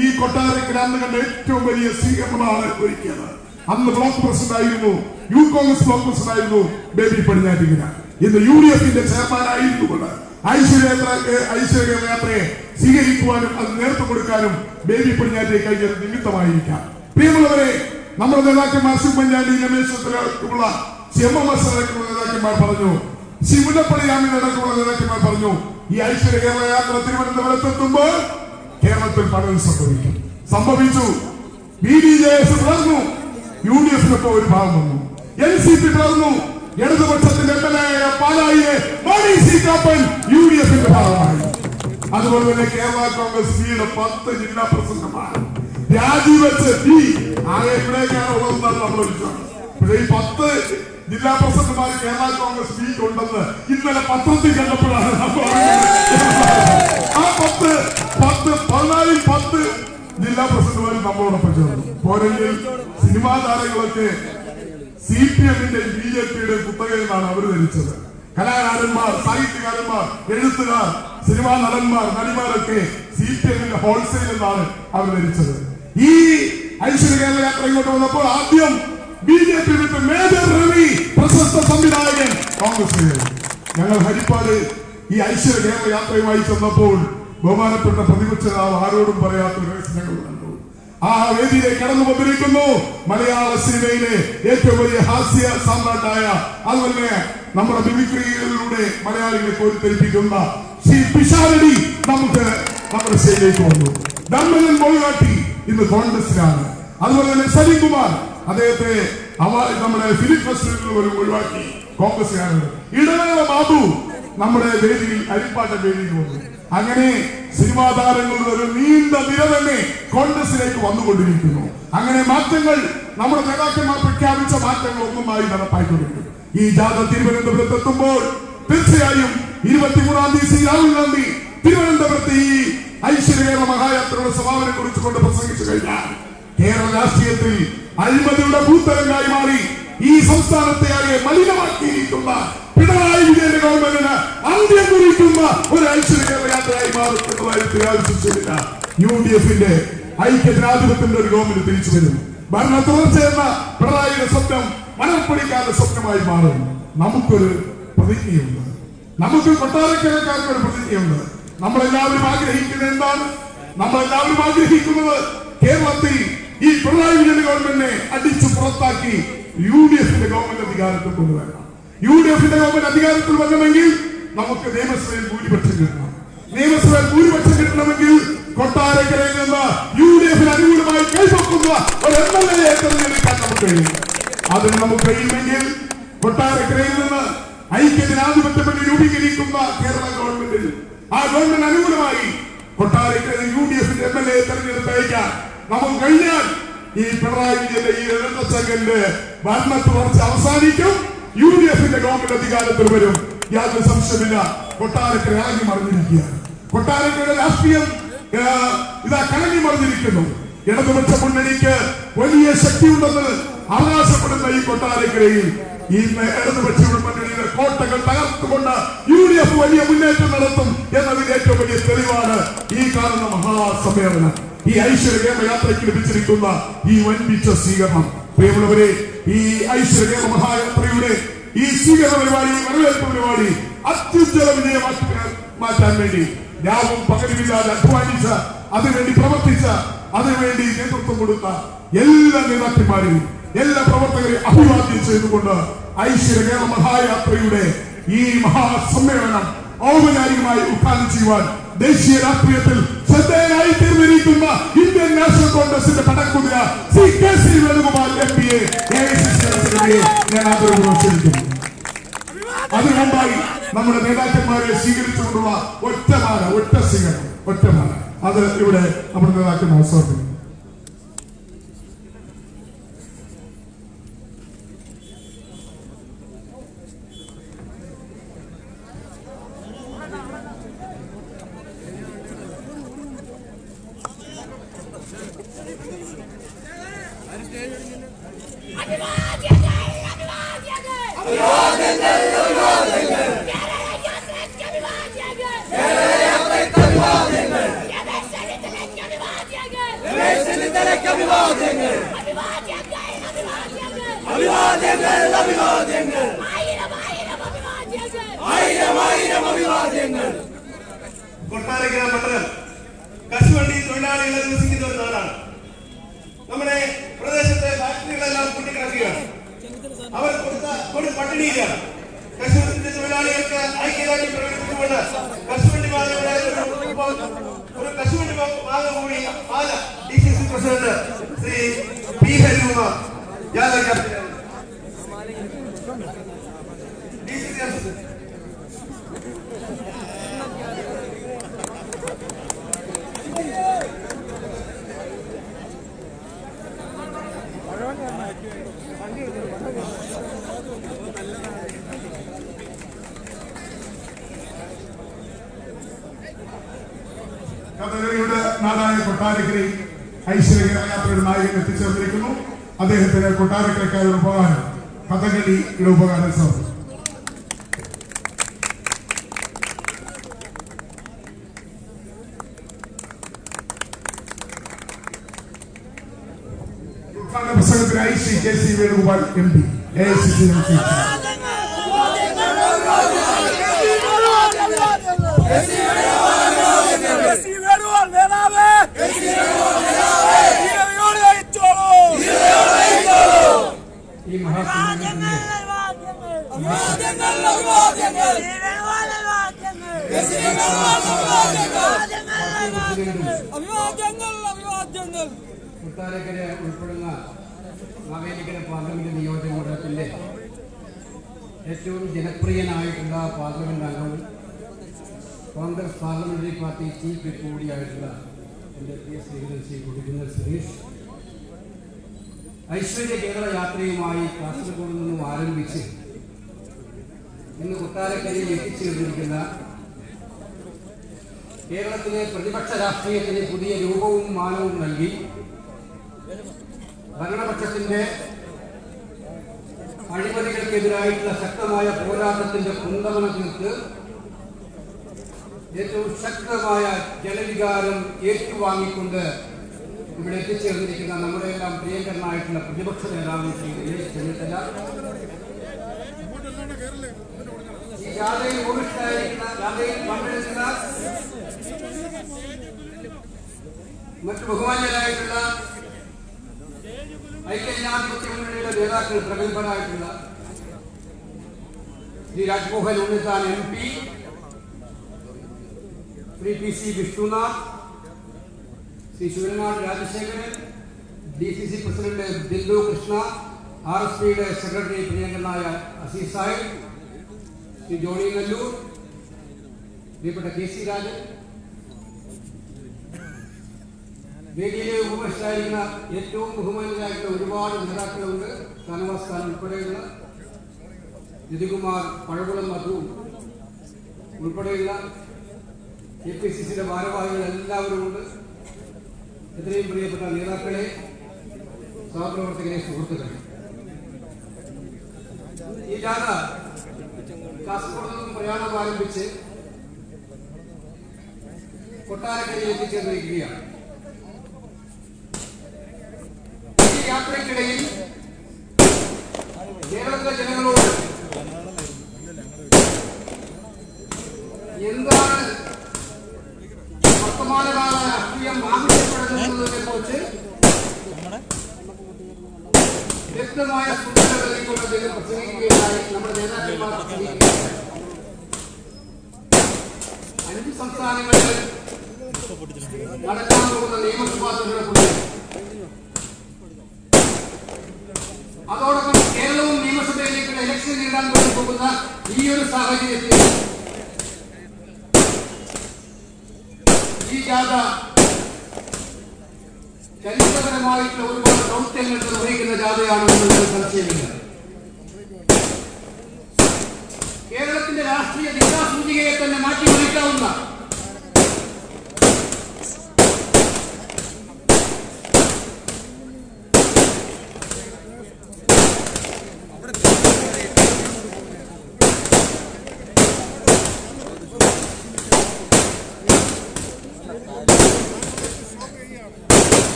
ഈ കൊട്ടാരക്കര അന്ന് കണ്ട ഏറ്റവും വലിയ സ്വീകരണമാണ് ഒരുക്കിയത്. അന്ന് ബ്ലോക്ക് പ്രസിഡന്റ് ആയിരുന്നു, യൂത്ത് കോൺഗ്രസ് ബ്ലോക്ക് പ്രസിഡന്റ് ആയിരുന്നു ബേബി പടിഞ്ഞാറ്റിക്കര. ഇന്ന് UDFന്റെ ചെയർമാനായിരുന്നുകൊണ്ട് ഐശ്വര്യ യാത്രയെ സ്വീകരിക്കുവാനും അത് നേതൃത്വം കൊടുക്കാനും ബേബി പടിഞ്ഞാറ്റിയെ കഴിഞ്ഞ നിമിത്തമായിരിക്കാം. പ്രിയമുള്ളവരെ, നമ്മുടെ നേതാക്കന്മാർ ഉമ്മൻചാണ്ടി, രമേശ് ചെന്നിത്തല, CMS അടക്കമുള്ള നേതാക്കന്മാർ പറഞ്ഞു, ശ്രീ മുല്ലപ്പള്ളി രാമൻ അടക്കമുള്ള നേതാക്കന്മാർ പറഞ്ഞു, ഈ ഐശ്വര്യ കേരള യാത്ര തിരുവനന്തപുരത്തെത്തുമ്പോൾ കേരളത്തിൽ പലതും സംഭവിച്ചു. BDJS പിളർന്നു, UDFിനൊപ്പം ഒരു ഭാഗം വന്നു, NCP പിളർന്നു, ഇടതുപക്ഷത്തിന്റെ MLA പാലായിലെ മോണി സി കാപ്പൻ UDFിന്റെ ഭാഗമായി. അതുപോലെ തന്നെ കേരള കോൺഗ്രസ് ബിയുടെ 10 ജില്ലാ പ്രസിഡന്റുമാർ രാജിവെച്ച് ആകെ എവിടേക്കാണ് ഉള്ളതെന്നാണ് നമ്മൾ വിളിച്ചത്. പക്ഷേ ഈ 10 ജില്ലാ പ്രസിഡന്റുമാർ കേരള കോൺഗ്രസ് ബി ഉണ്ടെന്ന് ഇന്നലെ പത്രത്തിൽ കണ്ടപ്പോഴാണ് ആ 10 ജില്ലാ പ്രസിഡന്റുമാർ നമ്മളോടൊപ്പം ചേർന്നു. പോരെങ്കിൽ സിനിമാ താരങ്ങളൊക്കെ CPMന്റെ BJPയുടെ കുത്തകയെന്നാണ് അവർ ധരിച്ചത്. കലാകാരന്മാർ, സാഹിത്യകാരന്മാർ, എഴുത്തുകാർ, സിനിമാ നടന്മാർ, നടിമാരൊക്കെ CPMന്റെ ഹോൾസെയിൽ എന്നാണ് അവർ ധരിച്ചത്. ഈ ഐശ്വര്യ കേരള യാത്ര ഇങ്ങോട്ട് വന്നപ്പോൾ ആദ്യം BJP വിട്ട് മേജർ രവി, പ്രശസ്ത സംവിധായകൻ, കോൺഗ്രസ്. ഞങ്ങൾ ഹരിപ്പാട് ഈ ഐശ്വര്യ കേരള യാത്രയുമായി ചെന്നപ്പോൾ ബഹുമാനപ്പെട്ട പ്രതിപക്ഷ നേതാവ് ആരോടും പറയാത്ത ഒരു ഞങ്ങൾ കണ്ടു. ആ വേദിയിലേക്ക് കടന്നു വന്നിരിക്കുന്നു മലയാള സിനിമയിലെ ഏറ്റവും വലിയ ഹാസ്യ സാമ്രാട്ടായ, അതുപോലെ നമ്മുടെ മിമിക്രികളിലൂടെ മലയാളികളെ കോരിത്തെരിപ്പിക്കുന്ന ശ്രീ പിഷാരടി നമുക്ക് നമ്മുടെ സ്റ്റേജിലേക്ക് വന്നു. ധർമ്മജൻ മൊഴികാട്ടി ഇന്ന് കോൺഗ്രസിലാണ്. അതുപോലെ തന്നെ സലീം കുമാർ, അദ്ദേഹത്തെ നമ്മുടെ ഫിലിം ഫെസ്റ്റിവലിൽ ഒരു ഒഴിവാക്കി കോൺഗ്രസ്സുകാരുണ്ട്. ഇടവേള ബാബു നമ്മുടെ വേദിയിൽ, അരിപ്പാട്ട വേദിയിൽ വന്നു. അങ്ങനെ സിനിമാ താരങ്ങളുടെ ഒരു നീണ്ട നിര തന്നെ കോൺഗ്രസിലേക്ക് വന്നുകൊണ്ടിരിക്കുന്നു. അങ്ങനെ മാറ്റങ്ങൾ, നമ്മുടെ നേതാക്കന്മാർ പ്രഖ്യാപിച്ച മാറ്റങ്ങൾ ഒന്നുമായി നടപ്പായിക്കൊണ്ടിരിക്കുന്നു. ഈ ജാഥ തിരുവനന്തപുരത്ത് എത്തുമ്പോൾ തീർച്ചയായും 23-ാം തീയതി ശ്രീ രാഹുൽ ഗാന്ധി തിരുവനന്തപുരത്ത് ഈ ഐശ്വര്യ കേരള മഹായാത്രയുടെ സമാപനം കുറിച്ചുകൊണ്ട് പ്രസംഗിച്ചു കഴിഞ്ഞാൽ കേരള രാഷ്ട്രീയത്തിൽ അഴിമതിയുടെ ഭൂതരംഗായി മാറി ഈ സംസ്ഥാനത്തെ ആകെ മലിനമാക്കിയിരിക്കുന്ന പിണറായി വിജയന്റെ ഗവൺമെന്റിന് അന്ത്യം കുറിക്കുന്ന ഒരു ഐശ്വര്യ കേരള യാത്രയായി മാറുന്ന കാര്യത്തിൽ ആവശ്യമില്ല. UDFന്റെ ഐക്യജനാധിപത്യത്തിന്റെ ഒരു ഗവൺമെന്റ് തിരിച്ചു വരും. ഭരണ തുടർച്ചയെന്ന പിണറായിയുടെ സ്വപ്നം മനപ്പടിക്കാരുടെ സ്വപ്നമായി മാറും. നമുക്കൊരു പ്രതിജ്ഞയുണ്ട്, നമുക്ക് കൊട്ടാരക്കരക്കാർക്ക് ഒരു പ്രതിജ്ഞയുണ്ട്. നമ്മളെല്ലാവരും ആഗ്രഹിക്കുന്നത് എന്താണ്? നമ്മളെല്ലാവരും ആഗ്രഹിക്കുന്നത് കേരളത്തിൽ ഈ പിണറായി വിജയന്റെ ഗവൺമെന്റിനെ അടിച്ചു പുറത്താക്കി UDFന്റെ ഗവൺമെന്റ് അധികാരത്തിൽ കൊണ്ടുവരണം. UDFന്റെ ഗവൺമെന്റ് അധികാരത്തിൽ വരണമെങ്കിൽ നമുക്ക് നിയമസഭയിൽ ഭൂരിപക്ഷം കിട്ടണം. നിയമസഭയിൽ ഭൂരിപക്ഷം കിട്ടണമെങ്കിൽ കൊട്ടാരക്കരയിൽ നിന്ന് UDFന് അനുകൂലമായി കൈപ്പൊക്കുന്ന ഒരു MLA തെരഞ്ഞെടുക്കാൻ നമുക്ക് കഴിയും. അതിന് നമുക്ക് കഴിയുമെങ്കിൽ കൊട്ടാരക്കരയിൽ നിന്ന് ഐക്യജനാധിപത്യം വേണ്ടി രൂപീകരിക്കുന്ന കേരള ഗവൺമെന്റിൽ ആ ഗവൺമെന്റ് അനുകൂലമായി കൊട്ടാരക്കരയിൽ UDF-ന്റെ MLA തെരഞ്ഞെടുത്തയക്കാൻ നമുക്ക് കഴിഞ്ഞാൽ ഈ പിണറായി വിജയന്റെ ഈ ഇരട്ടച്ചങ്കന്റെ ഭരണ തുടർച്ച അവസാനിക്കും. UDF-ന്റെ ഗവൺമെന്റ് അധികാരത്തിൽ വരും. യാതൊരു സംശയമില്ല. കൊട്ടാരക്കര ഇളകി മറിഞ്ഞിരിക്കുകയാണ്. കൊട്ടാരക്കരയുടെ രാഷ്ട്രീയം ഇതാ കലങ്ങി മറിഞ്ഞിരിക്കുന്നു. ഇടതുപക്ഷ മുന്നണിക്ക് വലിയ ശക്തിയുണ്ടെന്ന് അവകാശപ്പെടുന്ന ഈ കൊട്ടാരക്കരയിൽ ഇന്ന് ഇടതുപക്ഷ മുന്നണിയുടെ കോട്ടകൾ തകർത്തുകൊണ്ട് UDF വലിയ മുന്നേറ്റം നടത്തും എന്നതിന്റെ ഏറ്റവും വലിയ തെളിവാണ് ഈ കാണുന്ന മഹാസമ്മേളനം. ഈ ഐശ്വര്യകേമ യാത്രയ്ക്ക് ലഭിച്ചിരിക്കുന്ന ഈ വൻപിച്ച സ്വീകരണം. പ്രിയമുള്ളവരെ, ഈ ഐശ്വര്യകേമ മഹായാത്രയുടെ ഈ സ്വീകരണ പരിപാടി, വരവേൽപ്പ് പരിപാടി അത്യുജ്വല വിജയമാക്കി മാറ്റാൻ വേണ്ടി രാവും പകലുമില്ലാതെ അധ്വാനിച്ച, അതിനുവേണ്ടി പ്രവർത്തിച്ച, അതിനുവേണ്ടി നേതൃത്വം കൊടുത്ത എല്ലാ നേതാക്കന്മാരെയും എല്ലാ പ്രവർത്തകരെയും അഭിവാദ്യം ചെയ്തുകൊണ്ട് ഐശ്വര്യകേരള മഹായാത്രയുടെ ഈ മഹാസമ്മേളനം ഔപചാരികമായി ഉദ്ഘാടനം ചെയ്യുവാൻ ദേശീയ രാഷ്ട്രീയത്തിൽ ശ്രദ്ധേയനായി തീർന്നിരിക്കുന്ന ഇന്ത്യൻ നാഷണൽ കോൺഗ്രസിന്റെ പടക്കുതിര ശ്രീ KC വേണുഗോപാൽ MP-യെ ഞാൻ ആദരപൂർവ്വം ക്ഷണിക്കുന്നു. അതിനു മുമ്പായി നമ്മുടെ നേതാക്കന്മാരെ സ്വീകരിച്ചുകൊണ്ടുള്ള ഒറ്റ സ്വീകരണം അത് ഇവിടെ നമ്മുടെ നേതാക്കന്മാർ സമർപ്പിക്കും. കൊട്ടാരക്കര മണ്ഡലം കശുവണ്ടി തൊഴിലാളികളെ നിവസിക്കുന്ന ഒരു നാടാണ്. നമ്മുടെ പ്രദേശത്തെ ഫാക്ടറികളെല്ലാം കൂട്ടിക്കിടക്കുകയാണ്. അവർ കൊടുത്ത പട്ടിണിയിലാണ്. കശുവണ്ടി തൊഴിലാളികൾക്ക് ഐക്യദാർഢ്യം പ്രകടിപ്പിച്ചുകൊണ്ട് കശുവണ്ടി ഒരു കശുവണ്ടി മാങ്ങ കൂടി പാല DCC president Shri P. Harikumar Yadav കഥകളിയുടെ നാടായ കൊട്ടാരക്കരയിൽ ഐശ്വര്യകേരള യാത്രയുടെ നായകൻ എത്തിച്ചേർന്നിരിക്കുന്നു. അദ്ദേഹത്തിന് കൊട്ടാരക്കരക്കാരുടെ ഉപകാരം കഥകളിയുടെ ഉപകാരം സമർപ്പിച്ചു. ഉദ്ഘാടന പ്രസംഗത്തിനായി Shri KC Venugopal MP AICC ഈ മഹാസമ്മേളനത്തിന്റെ കൊട്ടാരക്കര ഉൾപ്പെടുന്ന മാവേലിക്കര പാർലമെന്റ് നിയോജക മണ്ഡലത്തിന്റെ ഏറ്റവും ജനപ്രിയനായിട്ടുള്ള പാർലമെന്റ് അംഗവും Congress parliamentary party chief whip കൂടിയായിട്ടുള്ള എൻ്റെ പ്രിയ സ്നേഹിതൻ ശ്രീ കൊടിക്കുന്നിൽ സുരേഷ് ഐശ്വര്യ കേരള യാത്രയുമായി കാസർഗോഡ് നിന്നും ആരംഭിച്ച് ഇന്ന് കൊട്ടാരക്കരയിൽ എത്തിച്ചേർന്നിരിക്കുന്ന കേരളത്തിലെ പ്രതിപക്ഷ രാഷ്ട്രീയത്തിന് പുതിയ രൂപവും മാനവും നൽകി ഭരണപക്ഷത്തിന്റെ അഴിമതികൾക്കെതിരായിട്ടുള്ള ശക്തമായ പോരാട്ടത്തിന്റെ കുന്തമന തീർത്ത് ഏറ്റവും ശക്തമായ ജനവികാരം ഏറ്റുവാങ്ങിക്കൊണ്ട് ഇവിടെ എത്തിച്ചേർന്നിരിക്കുന്ന നമ്മുടെ എല്ലാം പ്രിയങ്കരനായിട്ടുള്ള പ്രതിപക്ഷ നേതാവ് ശ്രീ രമേശ് ചെന്നിത്തല, ഈ ജാഥയിൽ ഉപവിഷ്ടരായിരിക്കുന്ന ജാഥയിൽ പങ്കെടുക്കുന്ന മറ്റു ബഹുമാന്യരായിട്ടുള്ള ഐക്യജനാധിപത്യ മുന്നണിയുടെ നേതാക്കൾ പ്രഗത്ഭരായിട്ടുള്ള Shri Rajmohan Unnithan MP, Shri PC Vishnunath, Shri Sivanad Rajasekharan, DCC president Bindu Krishna, RSPയുടെ സെക്രട്ടറി പ്രിയങ്കരനായ അസീസ് സാഹിബ്, ശ്രീ ജോണി നെല്ലൂർ, പ്രിയപ്പെട്ട KC രാജൻ, വേദിയിലെ ഉപവിഷ്ടരായിരിക്കുന്ന ഏറ്റവും ബഹുമാനരായിട്ടുള്ള ഒരുപാട് നേതാക്കളുണ്ട്. സ്ഥാനവാസ്ഥാനം ഉൾപ്പെടെയുള്ള നിധികുമാർ പഴകുളം മധു ഉൾപ്പെടെയുള്ള APCCയുടെ ഭാരവാഹികൾ എല്ലാവരും ഉണ്ട്. എത്രയും പ്രിയപ്പെട്ട നേതാക്കളെ, സഹപ്രവർത്തകരെ, സുഹൃത്തുക്കളെ, ഈ ജാഥ കാസർഗോഡ് നിന്നും പ്രയാണം ആരംഭിച്ച് കൊട്ടാരക്കരയിൽ എത്തിച്ചേർന്നിരിക്കുകയാണ്. ഈ യാത്രയ്ക്കിടയിൽ കേരളത്തിലെ ജനങ്ങളോട് എന്താണ് വർത്തമാനകാല രാഷ്ട്രീയം ആവശ്യപ്പെടുന്നതിനെ കുറിച്ച് വ്യക്തമായ സൂചനകളിലേക്ക് അദ്ദേഹം പ്രസംഗിക്കുകയായി. നമ്മുടെ നേതാക്കന്മാർ പ്രസംഗിക്കുകയാണ്. 5 സംസ്ഥാനങ്ങളിൽ നടക്കാൻ പോകുന്ന നിയമസഭാ തെരഞ്ഞെടുപ്പ്, അതോടൊപ്പം കേരളവും നിയമസഭയിലേക്കുള്ള ഇലക്ഷൻ നേടാൻ വേണ്ടി പോകുന്ന ഈ ഒരു സാഹചര്യത്തിൽ ഈ ജാഥ ചരിത്രപരമായിട്ടുള്ള ഒരുപാട് ദൗത്യങ്ങൾ നിർവഹിക്കുന്ന ജാഥയാണെന്നതിൽ സംശയമില്ല. കേരളത്തിന്റെ രാഷ്ട്രീയ ദിശാസൂചികയെ തന്നെ മാറ്റിമറിക്കാവുന്ന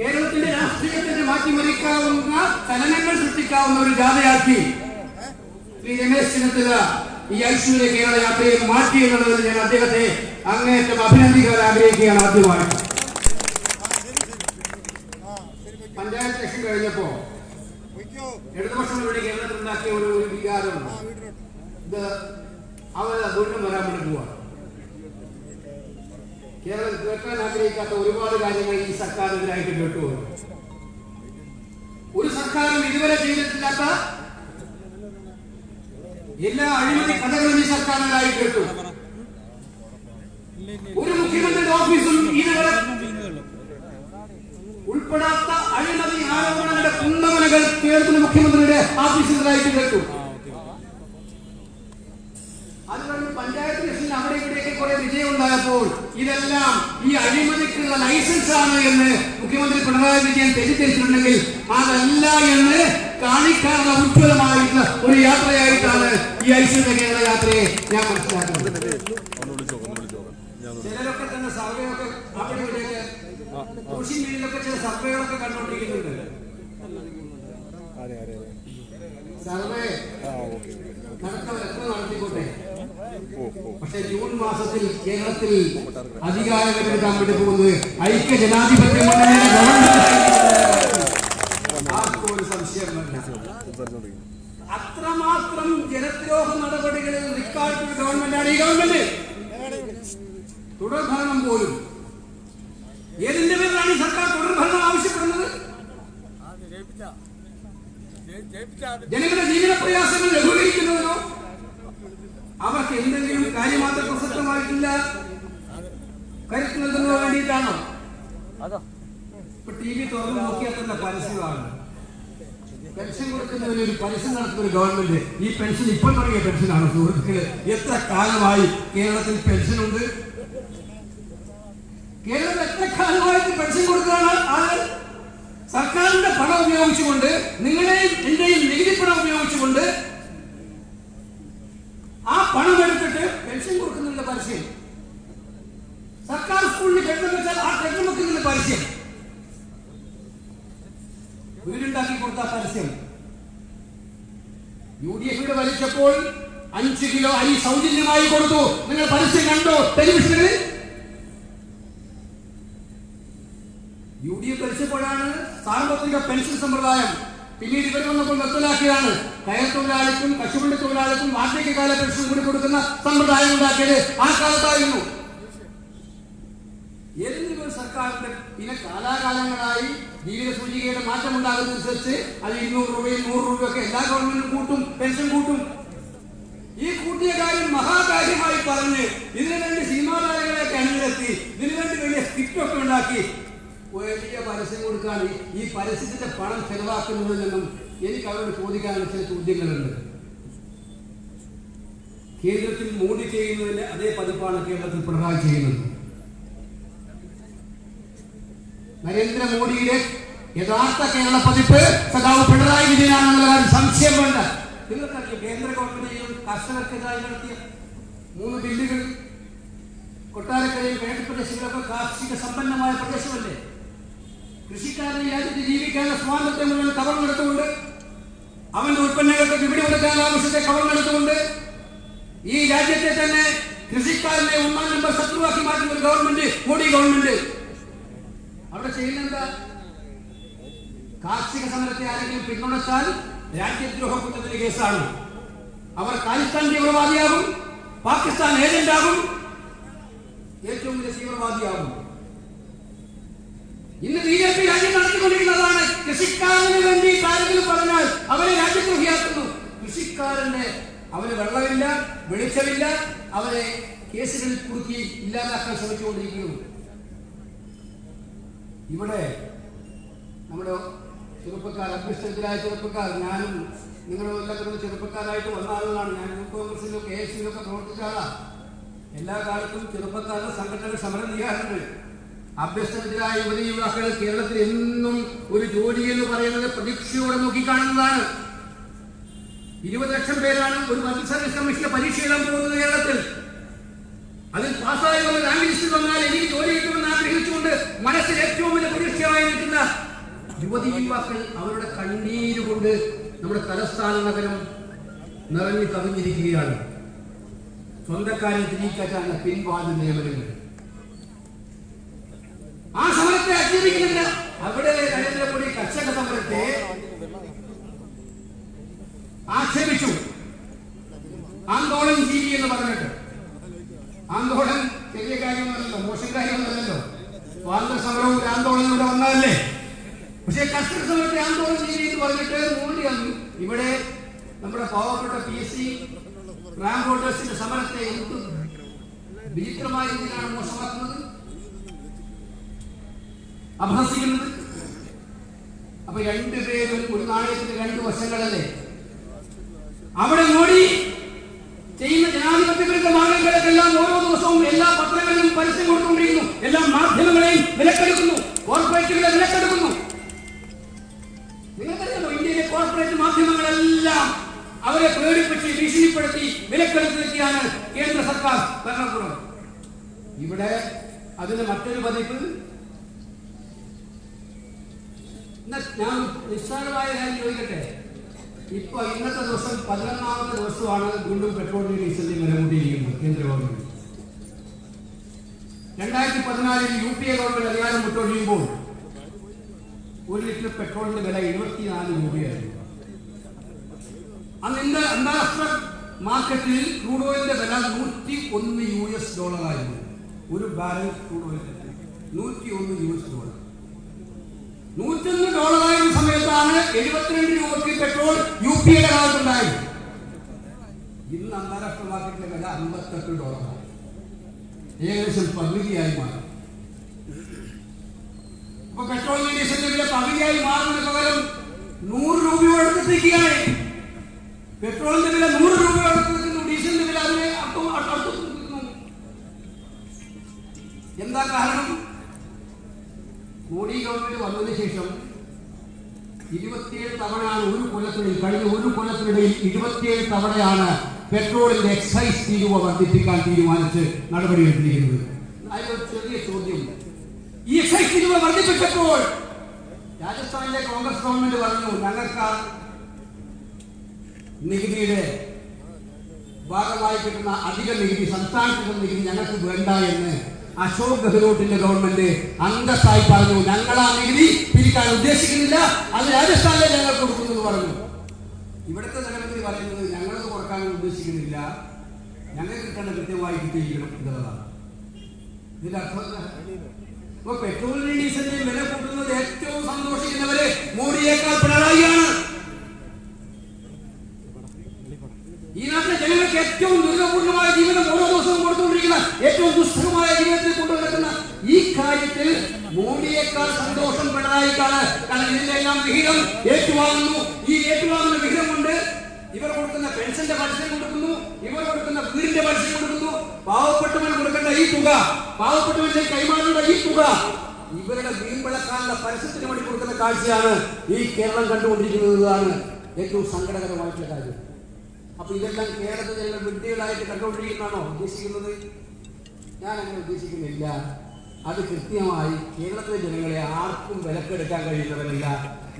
കേരളത്തിന്റെ രാഷ്ട്രീയത്തിന് മാറ്റിമറിക്കാവുന്ന ചലനങ്ങൾ സൃഷ്ടിക്കാവുന്ന ഒരു ജാഥയാക്കി ശ്രീ രമേശ് ചെന്നിത്തല ഈ ഐശ്വര്യ കേരള യാത്രയെ മാറ്റി എന്നുള്ളതിൽ ഞാൻ അദ്ദേഹത്തെ അങ്ങേയറ്റം അഭിനന്ദിക്കാൻ ആഗ്രഹിക്കുകയാണ്. ആദ്യമായി പഞ്ചായത്ത് ഇലക്ഷൻ കഴിഞ്ഞപ്പോ ഇടതുപക്ഷം ഇവിടെ കേരളത്തിൽ ഉണ്ടാക്കിയ ഒരു വികാരം, ഇത് അവരെ ദുരിതം വരാൻ വേണ്ടി പോവാണ്. കേരളം കേൾക്കാൻ ആഗ്രഹിക്കാത്ത ഒരുപാട് കാര്യങ്ങൾ ഈ സർക്കാരിനെതിരായിട്ട് കേട്ടു. ഒരു സർക്കാരും ഇതുവരെ ചെയ്തിട്ടില്ലാത്ത എല്ലാ അഴിമതി കഥകളും ഈ സർക്കാരിനെതിരായി കേട്ടു. ഒരു മുഖ്യമന്ത്രിയുടെ ഓഫീസും ഇതുവരെ ഉൾപ്പെടാത്ത അഴിമതി ആരോപണങ്ങളുടെ കുന്നമനകൾ കേരളത്തിലെ മുഖ്യമന്ത്രിയുടെ ഓഫീസിനെതിരായിട്ട് കേട്ടു. അതുകൊണ്ട് പഞ്ചായത്ത് ഇലക്ഷനിൽ അവിടെ ഇവിടെയൊക്കെ കുറെ വിജയം ഉണ്ടായപ്പോൾ ഇതെല്ലാം ഈ അഴിമതിക്കുള്ള ലൈസൻസ് ആണ് എന്ന് മുഖ്യമന്ത്രി പിണറായി വിജയൻ തെറ്റിദ്ധരിച്ചിട്ടുണ്ടെങ്കിൽ അതല്ല എന്ന് കാണിക്കാനുള്ള ഉജ്ജ്വലമായിട്ടുള്ള ഒരു യാത്രയായിട്ടാണ് ഈ ഐശ്വര്യ കേരള യാത്രയെ ഞാൻ മനസ്സിലാക്കുന്നത്. ചിലരൊക്കെ തന്നെ സർവേയൊക്കെ അവിടെ ഇവിടെയൊക്കെ സോഷ്യൽ മീഡിയയിലൊക്കെ ചില സർവേകളൊക്കെ കണ്ടുകൊണ്ടിരിക്കുന്നുണ്ട്. സർവേ നടത്തിക്കോട്ടെ, പക്ഷെ ജൂൺ മാസത്തിൽ കേരളത്തിൽ അധികാരമെടുക്കാൻ വേണ്ടി പോകുന്നത് ഐക്യ ജനാധിപത്യ മുന്നണിയുടെ ഗവൺമെന്റ്. ആർക്കും ഒരു സംശയം വേണ്ട. അത്രമാത്രം ജനദ്രോഹ നടപടികളിൽ റിക്കാർഡ് ഗവൺമെന്റാണ് ഈ ഗവൺമെന്റ്. തുടർഭരണം പോലും ഏതിന്റെ പേരിലാണ് ഈ സർക്കാർ തുടർഭരണം ആവശ്യപ്പെടുന്നത്? ജനങ്ങളുടെ ജീവിത പ്രയാസങ്ങൾ ലഘൂകരിക്കുന്നതിനോ അവർക്ക് എന്തെങ്കിലും കാര്യമാത്ര പ്രസക്തമായിട്ടില്ല കരുത്ത് നൽകുന്നതിനോ വേണ്ടിയിട്ടാണോ? ഇപ്പൊ TV തുറന്നു നോക്കിയാൽ തന്നെ പരസ്യമാണ്. പെൻഷൻ കൊടുക്കുന്നതിന് ഒരു പരസ്യം നടത്തുന്ന ഒരു ഗവൺമെന്റ്. ഈ പെൻഷൻ ഇപ്പോൾ തുടങ്ങിയ പെൻഷനാണ് സുഹൃത്തുക്കള്. എത്ര കാലമായി കേരളത്തിൽ പെൻഷനുണ്ട്? കേരളത്തിൽ എത്ര കാലമായിട്ട് പെൻഷൻ കൊടുക്കുകയാണ് ആളുകൾ? സർക്കാരിന്റെ പണം ഉപയോഗിച്ചുകൊണ്ട്, നിങ്ങളുടെയും എന്റെയും നികുതി പണം ഉപയോഗിച്ചുകൊണ്ട് ആ പണം എടുത്തിട്ട് പെൻഷൻ കൊടുക്കുന്നുള്ള പരസ്യം. സർക്കാർ സ്കൂളിന് കെട്ടിടം വെച്ചാൽ ആ കെട്ടിടം വെക്കുന്നുള്ള പരസ്യം. വീടുണ്ടാക്കി കൊടുത്ത പരസ്യം. UDF വലിച്ചപ്പോൾ 5 കിലോ അരി സൗജന്യമായി കൊടുത്തു. നിങ്ങൾ പരസ്യം കണ്ടോ ടെലിവിഷനിൽ? UDF ഭരിച്ചപ്പോഴാണ് സാർവത്രിക പെൻഷൻ സമ്പ്രദായം. പിന്നീട് ഇവർ വന്നപ്പോൾ നിർത്തലാക്കിയാണ്. കയർ തൊഴിലാളിക്കും കശുവണ്ടി തൊഴിലാളിക്കും വാർദ്ധക്യകാല പെൻഷൻ കൂടി കൊടുക്കുന്ന സമ്പ്രദായം ഉണ്ടാക്കിയത് ആ കാലത്തായിരുന്നു. ഏതെങ്കിലും ഒരു സർക്കാരിന്റെ പിന്നെ കാലാകാലങ്ങളായി ജീവിത സൂചികയുടെ മാറ്റം ഉണ്ടാകുന്നതനുസരിച്ച് അത് 200 രൂപയും 100 രൂപയൊക്കെ എല്ലാ ഗവൺമെന്റും കൂട്ടും, പെൻഷൻ കൂട്ടും. ഈ കൂട്ടിയ കാര്യം പറഞ്ഞ് ഇതിനുവേണ്ടി സിനിമാ താരങ്ങളെയൊക്കെ അണിനിരത്തി ഇതിനുവേണ്ടി വലിയ സ്ക്രിപ്റ്റൊക്കെ ഉണ്ടാക്കി വലിയ പരസ്യം കൊടുക്കാൻ ഈ പരസ്യത്തിന്റെ പണം ചെലവാക്കുന്നതിൽ നിന്നും എനിക്ക് അവരോട് ചോദിക്കാനുള്ള ചില ചോദ്യങ്ങളുണ്ട്. കേന്ദ്രത്തിൽ മോഡി ചെയ്യുന്നതിന്റെ അതേ പതിപ്പാണ് കേരളത്തിൽ പിണറായി ചെയ്യുന്നത്. നരേന്ദ്രമോദിയുടെ യഥാർത്ഥ കേരള പതിപ്പ് സഖാവ് പിണറായി വിജയനാണെന്നുള്ള കാര്യം സംശയം വേണ്ട. നിങ്ങൾക്കറിയാം, കേന്ദ്ര ഗവൺമെന്റ് കർഷകർക്കെതിരായി നടത്തിയ 3 ബില്ലുകൾ കൊട്ടാരക്കരയും കിഴക്ക് പ്രദേശങ്ങളൊക്കെ കാർഷിക സമ്പന്നമായ പ്രദേശമല്ലേ? കൃഷിക്കാരനെ രാജ്യത്ത് ജീവിക്കാനുള്ള സ്വാതന്ത്ര്യം മുഴുവൻ കവർന്നെടുത്തുകൊണ്ട് അവന്റെ ഉൽപ്പന്നങ്ങൾക്ക് വിപണി കൊടുക്കാനുള്ള ആവശ്യത്തെ കവർന്നെടുത്തുകൊണ്ട് ഈ രാജ്യത്തെ തന്നെ കൃഷിക്കാരനെ 1-ാം നമ്പർ ശത്രുവാക്കി മാറ്റുന്ന ഒരു ഗവൺമെന്റ്, മോഡി ഗവൺമെന്റ്. അവിടെ ചെയ്യുന്നെന്താ? കാർഷിക സമരത്തെ ആരെങ്കിലും പിന്തുണച്ചാൽ രാജ്യദ്രോഹ കുറ്റത്തിന് കേസാണ്. അവർ ഖാലിസ്ഥാൻ തീവ്രവാദിയാകും, പാകിസ്ഥാൻ ഏജന്റാകും, ഏറ്റവും വലിയ തീവ്രവാദിയാകും. ഇന്ന് BJP രാജ്യം നടത്തിക്കൊണ്ടിരിക്കുന്നതാണ്. കൃഷിക്കാരന് വേണ്ടി ആരെങ്കിലും പറഞ്ഞാൽ അവരെ രാജ്യദ്രോഹിയാക്കുന്നു. കൃഷിക്കാരന്റെ അവന് വെള്ളമില്ല, വെളിച്ചമില്ല, അവരെ കേസുകളിൽ കുടുക്കി ഇല്ലാതാക്കാൻ ശ്രമിച്ചുകൊണ്ടിരിക്കുന്നു. ഇവിടെ നമ്മുടെ ചെറുപ്പക്കാർ, അഭ്യസ്തരായ ചെറുപ്പക്കാർ, ഞാനും നിങ്ങളും എല്ലാവരും ചെറുപ്പക്കാരായിട്ട് വന്ന ആളുകളാണ്. ഞാൻ യൂത്ത് കോൺഗ്രസിലും KSUവിലും പ്രവർത്തിച്ച ആളാണ്. എല്ലാ കാലത്തും ചെറുപ്പക്കാരുടെ സംഘടനകൾ സമരം ചെയ്യാറുണ്ട്. അഭ്യസ്തരായ യുവതി യുവാക്കൾ കേരളത്തിൽ എന്നും ഒരു ജോലി എന്ന് പറയുന്നത് പ്രതീക്ഷയോടെ നോക്കിക്കാണുന്നതാണ്. 20 ലക്ഷം പേരാണ് ഒരു പബ്ലിക് സർവീസ് കമ്മീഷന്റെ പരീക്ഷ എഴുതാൻ പോകുന്നത് കേരളത്തിൽ. അതിൽ പാസ്സായി വന്ന് റാങ്ക് ലിസ്റ്റിൽ വന്നാൽ എനിക്ക് ജോലി കിട്ടുമെന്ന് ആഗ്രഹിച്ചുകൊണ്ട് മനസ്സിൽ ഏറ്റവും വലിയ പ്രതീക്ഷയായി നിൽക്കുന്ന യുവതി യുവാക്കൾ അവരുടെ കണ്ണീരുകൊണ്ട് നമ്മുടെ തലസ്ഥാന നഗരം നിറഞ്ഞു കവിഞ്ഞിരിക്കുകയാണ്. സ്വന്തക്കാരെ തിരികറ്റാനുള്ള പിൻവാതിൽ നിയമനങ്ങൾ. ആ സമരത്തെ അംഗീകരിക്കുന്നില്ല. അവിടെ നരേന്ദ്രമോദി കർഷക സമരത്തെ ആക്ഷേപിച്ചു. ആന്തോളൻ ജീവി എന്ന് പറഞ്ഞിട്ട്. ആന്തോളൻ ചെറിയ കാര്യമൊന്നുമല്ലോ, മോശം കാര്യമൊന്നുമല്ലോ. സ്വാതന്ത്ര്യ സമരവും ഒരു ആന്തോളൻ ഇവിടെ വന്നതല്ലേ. പക്ഷേ കർഷക സമരത്തെ ആന്തോളൻ ജീവി എന്ന് പറഞ്ഞിട്ട് മോദി ഇവിടെ നമ്മുടെ പാവപ്പെട്ട PSC റാങ്ക് ഹോൾഡേഴ്സിന്റെ സമരത്തെ എന്ത് വിചിത്രമായ രീതിയിലാണ് മോശമാക്കുന്നത്, അഭ്യസിക്കുന്നത്. അപ്പൊ രണ്ടുപേരും ഒരു നാണയത്തിന്റെ 2 വശങ്ങളല്ലേ. അവിടെ മോഡി ചെയ്യുന്ന ജനാധിപത്യ വിരുദ്ധ മാർഗങ്ങൾക്കെല്ലാം ഓരോ ദിവസവും എല്ലാ പത്രങ്ങളിലും പരസ്യം കൊടുത്തുകൊണ്ടിരിക്കുന്നു. എല്ലാ മാധ്യമങ്ങളെയും വിലക്കെടുക്കുന്നു, കോർപ്പറേറ്റുകളെ വിലക്കെടുക്കുന്നു. നിങ്ങൾക്കറിയാമോ, ഇന്ത്യയിലെ കോർപ്പറേറ്റ് മാധ്യമങ്ങളെല്ലാം അവരെ പേടിപ്പിച്ച് ഭീഷണിപ്പെടുത്തി വിലക്കെടുത്തിരിക്കുകയാണ് കേന്ദ്ര സർക്കാർ ഭരണകൂടം. ഇവിടെ അതിന് മറ്റൊരു പതിപ്പ്. ഞാൻ നിസ്സാരമായ കാര്യം ചോദിക്കട്ടെ. ഇപ്പൊ ഇന്നത്തെ ദിവസം 11ാമത്തെ ദിവസമാണ് വീണ്ടും പെട്രോളിനും ഡീസലിനും വില കൂട്ടിയിരിക്കുന്നത് കേന്ദ്ര ഗവൺമെന്റ്. 2014 UPA ഗവൺമെന്റ് അധികാരം വിട്ടൊഴിയുമ്പോൾ 1 ലിറ്റർ പെട്രോളിന്റെ വില 74 രൂപയായിരുന്നു. അന്ന് ഇന്ത്യ അന്താരാഷ്ട്ര മാർക്കറ്റിൽ ക്രൂഡ് ഓയിലിന്റെ വില $101 ആയിരുന്നു. ഒരു ബാരൽ ക്രൂഡ് ഓയിലിന്റെ $101. $101 ആയിരുന്ന സമയത്താണ് 72 രൂപയ്ക്ക് പെട്രോൾ UPA കാലത്തുണ്ടായത്. ഇന്ന് അന്താരാഷ്ട്ര മാർക്കറ്റിലെ വില $58. ഏകദേശം പകുതിയായി മാറി. അപ്പൊ പെട്രോളിന്റെ ഡീസലിന്റെ വില പകുതിയായി മാറുന്നതിന് പകരം 100 രൂപയോട് അടുത്തെത്തിക്കുകയാണ്. പെട്രോളിന്റെ വില 100 രൂപയോട് അടുത്തെത്തുന്നു, ഡീസലിന്റെ വില അതിനെ അടുത്തെത്തുന്നു. എന്താ കാരണം? മോഡി ഗവൺമെന്റ് വന്നതിന് ശേഷം 27 തവണയാണ് കഴിഞ്ഞ ഒരു കൊല്ലത്തിനിടയിൽ 27 തവണയാണ് പെട്രോളിന്റെ എക്സൈസ് തീരുവ വർദ്ധിപ്പിക്കാൻ തീരുമാനിച്ച് നടപടിയെടുത്തിരിക്കുന്നത്. അതിലൊരു ചെറിയ ചോദ്യം. ഈ എക്സൈസ് തീരുവ വർദ്ധിപ്പിച്ചപ്പോൾ രാജസ്ഥാനിലെ കോൺഗ്രസ് ഗവൺമെന്റ് പറഞ്ഞു, ഞങ്ങൾക്ക് നികുതിയുടെ ഭാഗമായി കിട്ടുന്ന അധിക നികുതി, സംസ്ഥാനത്തിന്റെ നികുതി ഞങ്ങൾക്ക് വേണ്ട എന്ന് അശോക് ഗെഹ്ലോട്ടിന്റെ ഗവൺമെന്റ് അന്തസ്സായി പറഞ്ഞു. ഞങ്ങൾ ആ നികുതി പിരിക്കാൻ ഉദ്ദേശിക്കുന്നില്ല, അത് രാജസ്ഥാനിലെ ഞങ്ങൾ കൊടുക്കുന്നു എന്ന് പറഞ്ഞു. ഇവിടുത്തെ ധനമന്ത്രി പറയുന്നത് ഞങ്ങളത് കുറക്കാൻ ഉദ്ദേശിക്കുന്നില്ല, ഞങ്ങൾക്ക് കിട്ടേണ്ട കൃത്യമായി കിട്ടിയിരിക്കണം എന്നുള്ളതാണ്. ഇതിന്റെ അർത്ഥം ഇപ്പൊ പെട്രോളിന്റെയും ഡീസലിന്റെയും വില കൂട്ടുന്നത് ഏറ്റവും സന്തോഷിക്കുന്നവര് മോഡിയേക്കാൾ പിണറായിയാണ്. ഈ നാട്ടിലെ ജനങ്ങൾ ജനങ്ങൾക്ക് ഏറ്റവും ദുരിതപൂർണമായ ജീവിതം ഓരോ ദിവസവും കൊടുത്തുകൊണ്ടിരിക്കുന്ന ഏറ്റവും ദുസ്സഹമായ ജീവിതത്തിൽ കൊണ്ടുനടക്കുന്ന ഈ കാര്യത്തിൽ മോഡിയേക്കാൾ സന്തോഷം പിണറായിക്കാണ്. കാരണം ഇതിന്റെല്ലാം വിഹിതം ഏറ്റുവാങ്ങുന്നു. ഈ ഏറ്റുവാങ്ങുന്ന വിഹിതം കൊണ്ട് ഇവർ കൊടുക്കുന്ന പെൻഷന്റെ പരസ്യം കൊടുക്കുന്നു, ഇവർ കൊടുക്കുന്ന വീടിന്റെ പരസ്യം കൊടുക്കുന്നു. പാവപ്പെട്ടവന് കൊടുക്കേണ്ട ഈ തുക, പാവപ്പെട്ടവന്റെ കൈമാറേണ്ട ഈ തുക ഇവരുടെ വീൺപിളക്കാനുള്ള പരസ്യത്തിന് വേണ്ടി കൊടുക്കുന്ന കാഴ്ചയാണ് ഈ കേരളം കണ്ടുകൊണ്ടിരിക്കുന്നതാണ് ഏറ്റവും സങ്കടകരമായിട്ടുള്ള കാര്യം. അപ്പൊ ഇതെല്ലാം കേരളത്തിൽ ജനങ്ങൾ വിഡ്ഢികളായിട്ട് കണ്ടുകൊണ്ടിരിക്കുന്നതാണോ ഉദ്ദേശിക്കുന്നത്? ഞാൻ അങ്ങനെ ഉദ്ദേശിക്കുന്നില്ല. അത് കൃത്യമായി കേരളത്തിലെ ജനങ്ങളെ ആർക്കും വിലക്കെടുക്കാൻ കഴിയുന്നവരല്ല.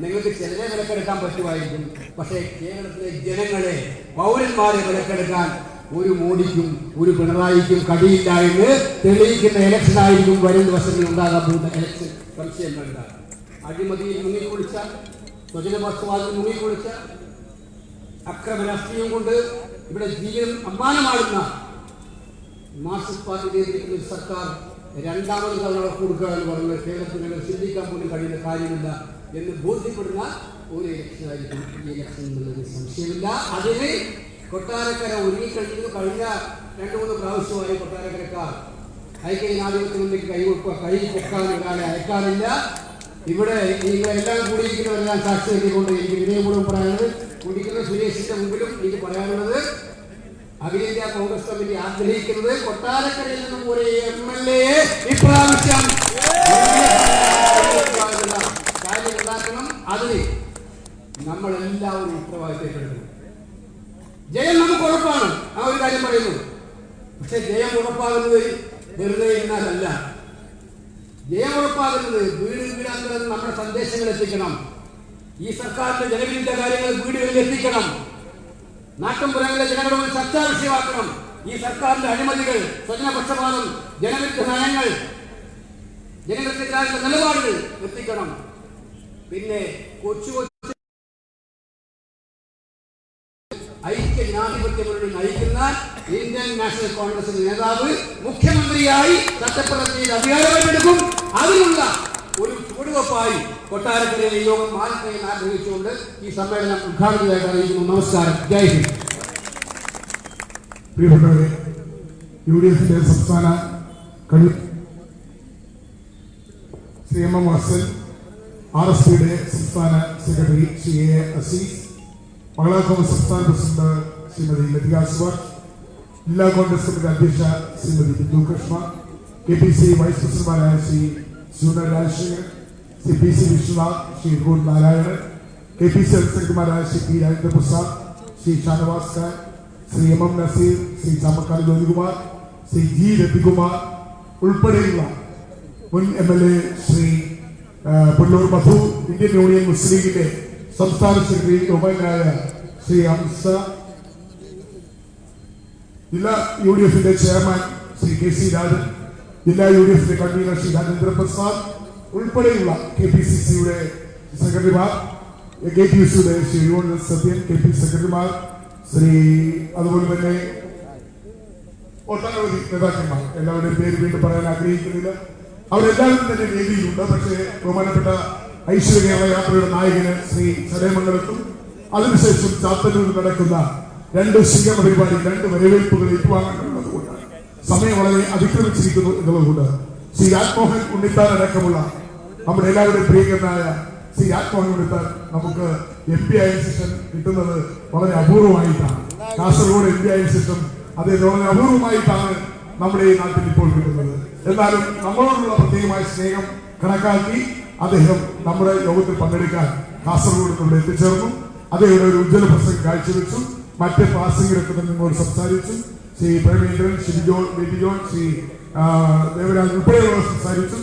നിങ്ങൾക്ക് ചിലരെ വിലക്കെടുക്കാൻ പറ്റുമായിരിക്കും, പക്ഷേ കേരളത്തിലെ ജനങ്ങളെ, പൗരന്മാരെ വിലക്കെടുക്കാൻ ഒരു മോഡിക്കും ഒരു പിണറായിക്കും കഴിയില്ല എന്ന് തെളിയിക്കുന്ന ഇലക്ഷൻ ആയിരിക്കും വരും ദിവസങ്ങളിൽ ഉണ്ടാകാൻ പോകുന്ന ഇലക്ഷൻ. സംശയം വേണ്ട. അഴിമതിയിൽ മുങ്ങിക്കുളിച്ച, സ്വജനപക്ഷപാതത്തിൽ മുങ്ങിക്കുളിച്ച, അക്രമ രാഷ്ട്രീയം കൊണ്ട് ഇവിടെ ജീവിതം അമ്മാനമാടുന്ന മാർക്സിസ്റ്റ് പാർട്ടി നേതൃത്വത്തിൽ ഒരു സർക്കാർ രണ്ടാമത് തവണ കൊടുക്കുക എന്ന് പറയുന്നത് കേരളത്തിൽ ചിന്തിക്കാൻ പോലും കഴിയുന്ന കാര്യമില്ല എന്ന് ബോധ്യപ്പെടുന്ന ഒരു ഇലക്ഷൻ ആയിരിക്കും ഈ ഇലക്ഷൻ എന്നുള്ളത് സംശയമില്ല. അതിന് കൊട്ടാരക്കര ഒരുങ്ങിക്കഴിഞ്ഞു. കഴിഞ്ഞ 2-3 പ്രാവശ്യമായി കൊട്ടാരക്കരക്കാർ ഐക്യജനാധിപത്യത്തിലേക്ക് കൈ പൊക്കാൻ ഒരാളെ അയക്കാറില്ല. ഇവിടെ നിങ്ങളെല്ലാം കൂടിയിരിക്കുന്നവരെല്ലാം സാക്ഷി നൽകിക്കൊണ്ട് എനിക്ക് വിനയപൂർവ്വം പറയാനുള്ളത്, കുടിക്കുന്ന സുരേഷിന്റെ മുമ്പിലും എനിക്ക് പറയാനുള്ളത്, അഖിലേന്ത്യാ കോൺഗ്രസ് കമ്മിറ്റി ആഗ്രഹിക്കുന്നത് കൊട്ടാരക്കരയിൽ നിന്നും ഒരു MLA ഇപ്രാവശ്യം കാര്യം ഉണ്ടാക്കണം. അതിന് നമ്മളെല്ലാവരും ഉത്തരവാദിത്തപ്പെടുന്നു. ജയം നമുക്ക് ഉറപ്പാണ്, ആ ഒരു കാര്യം പറയുന്നു. പക്ഷെ ജയം ഉറപ്പാകുന്നത് വെറുതെ ഇരുന്നാലല്ല. ജയം ഉറപ്പാകുന്നത് വീട് വീടാന്തരം നമ്മുടെ സന്ദേശങ്ങൾ എത്തിക്കണം. ഈ സർക്കാരിന്റെ ജനവിരുദ്ധ കാര്യങ്ങൾ വീടുകളിൽ എത്തിക്കണം. നാട്ടുമ്പുറങ്ങളിലെ ജനങ്ങളോട് ചർച്ചാ വിഷയമാക്കണം. ഈ സർക്കാരിന്റെ അഴിമതികൾ, സ്വജനപക്ഷപാതം, ജനവിരുദ്ധ നയങ്ങൾ, ജനങ്ങൾക്കെതിരായ നിലപാടുകൾ എത്തിക്കണം. പിന്നെ കൊച്ചു ഐക്യ ജനാധിപത്യ മുന്നണി നയിക്കുന്ന ഇന്ത്യൻ നാഷണൽ കോൺഗ്രസിന്റെ നേതാവ് മുഖ്യമന്ത്രിയായി സത്യപ്രതിജ്ഞ ചെയ്ത് അധികാരമേറ്റെടുക്കും. അതിനുള്ള ഒരു ചുവടുവെപ്പായി കൊട്ടാരക്കരയിലെ യോഗം മാറട്ടെ എന്ന് ആഗ്രഹിച്ചുകൊണ്ട് ഈ സമ്മേളനം ഉദ്ഘാടനമായിട്ട് അറിയിക്കുന്നു. നമസ്കാരം. ജയ് ഹിന്ദ്. പ്രിയപ്പെട്ടവരെ, UDFന്റെ സംസ്ഥാന ശ്രീ MM വാസൽ, RSPയുടെ സംസ്ഥാന സെക്രട്ടറി ശ്രീ A അസീസ്, മഹിളാ കോൺഗ്രസ് സംസ്ഥാന പ്രസിഡന്റ് ശ്രീമതി ലതിക സുഭാഷ്, ജില്ലാ കോൺഗ്രസ് കമ്മിറ്റി അധ്യക്ഷ ശ്രീമതി ബിന്ദു കൃഷ്ണ, KPC വൈസ് പ്രസിഡന്റുമാരായ ശ്രീ സുനർ രാജശേഖരൻ, ശ്രീ PC വിശ്വനാഥ്, ശ്രീ ഗോൺ നാരായണൻ, KPC സെക്രട്ടറിമാരായ Shri P Rajendra Prasad, Shri Shanavas Khan, Shri MM Naseer, Shri Chamakkad Jyothikumar, Shri G Ravikumar ഉൾപ്പെടെയുള്ള മുൻ MLA ശ്രീ പുല്ലൂർ മധു, ഇന്ത്യൻ യൂണിയൻ മുസ്ലിം ലീഗിന്റെ സംസ്ഥാന സെക്രട്ടറി ബഹുമാനായ ശ്രീ ഹംസ, ജില്ലാ UDFന്റെ ചെയർമാൻ ശ്രീ KC രാജൻ, ജില്ലാ UDFന്റെ കൺവീനർ ശ്രീ രാജേന്ദ്ര പ്രസാദ് ഉൾപ്പെടെയുള്ള KPCCയുടെ സെക്രട്ടറിമാർ, KPCയുടെ ശ്രീ സത്യൻ, KPC സെക്രട്ടറിമാർ, ശ്രീ അതുപോലെ തന്നെ ഒട്ടനവധി നേതാക്കന്മാർ, എല്ലാവരുടെയും പേര് വീണ്ടും പറയാൻ ആഗ്രഹിക്കുന്നില്ല. അവരെല്ലാവരും തന്നെ വേദിയിലുണ്ട്. പക്ഷേ ബഹുമാനപ്പെട്ട ഐശ്വര്യ കേരള യാത്രയുടെ നായകന് ശ്രീ ചടയമംഗലത്തും അതിനുശേഷം ചാത്തന്നൂരിൽ നടക്കുന്ന 2 സ്വീകരണ പരിപാടി, 2 വരവേൽപ്പുകൾ ഏറ്റുവാങ്ങാനുള്ളതുകൊണ്ട് സമയം വളരെ അതിക്രമിച്ചിരിക്കുന്നു എന്നുള്ളതുകൊണ്ട് ശ്രീ രാജ്മോഹൻ ഉണ്ണിത്താൻ അടക്കമുള്ള നമ്മുടെ എല്ലാവരുടെയും പ്രിയങ്കരനായ ശ്രീ രാജ്മോഹൻ ഉണ്ണിത്താൻ നമുക്ക് MP ആയ ശേഷം കിട്ടുന്നത് വളരെ അപൂർവമായിട്ടാണ്. കാസർഗോഡ് MP ആയ ശേഷം അദ്ദേഹം വളരെ അപൂർവമായിട്ടാണ് നമ്മുടെ ഈ നാട്ടിൽ ഇപ്പോൾ കിട്ടുന്നത്. എന്നാലും നമ്മളോടുള്ള പ്രത്യേകമായ സ്നേഹം കണക്കാക്കി അദ്ദേഹം നമ്മുടെ യോഗത്തിൽ പങ്കെടുക്കാൻ കാസർഗോഡ് ഇവിടെ എത്തിച്ചേർന്നു. അദ്ദേഹം ഒരു ഉജ്ജ്വല പ്രസംഗം കാഴ്ചവെച്ചു. മറ്റ് പ്രാസംഗികരൊക്കെ തന്നെ നിങ്ങളോട് സംസാരിച്ചു. ശ്രീ പ്രേമേന്ദ്രൻ, ശ്രീ ജോൺ, ബേബി ജോൺ, ശ്രീ ദേവരാജ് ഉൾപ്പെടെയുള്ളവർ സംസാരിച്ചു.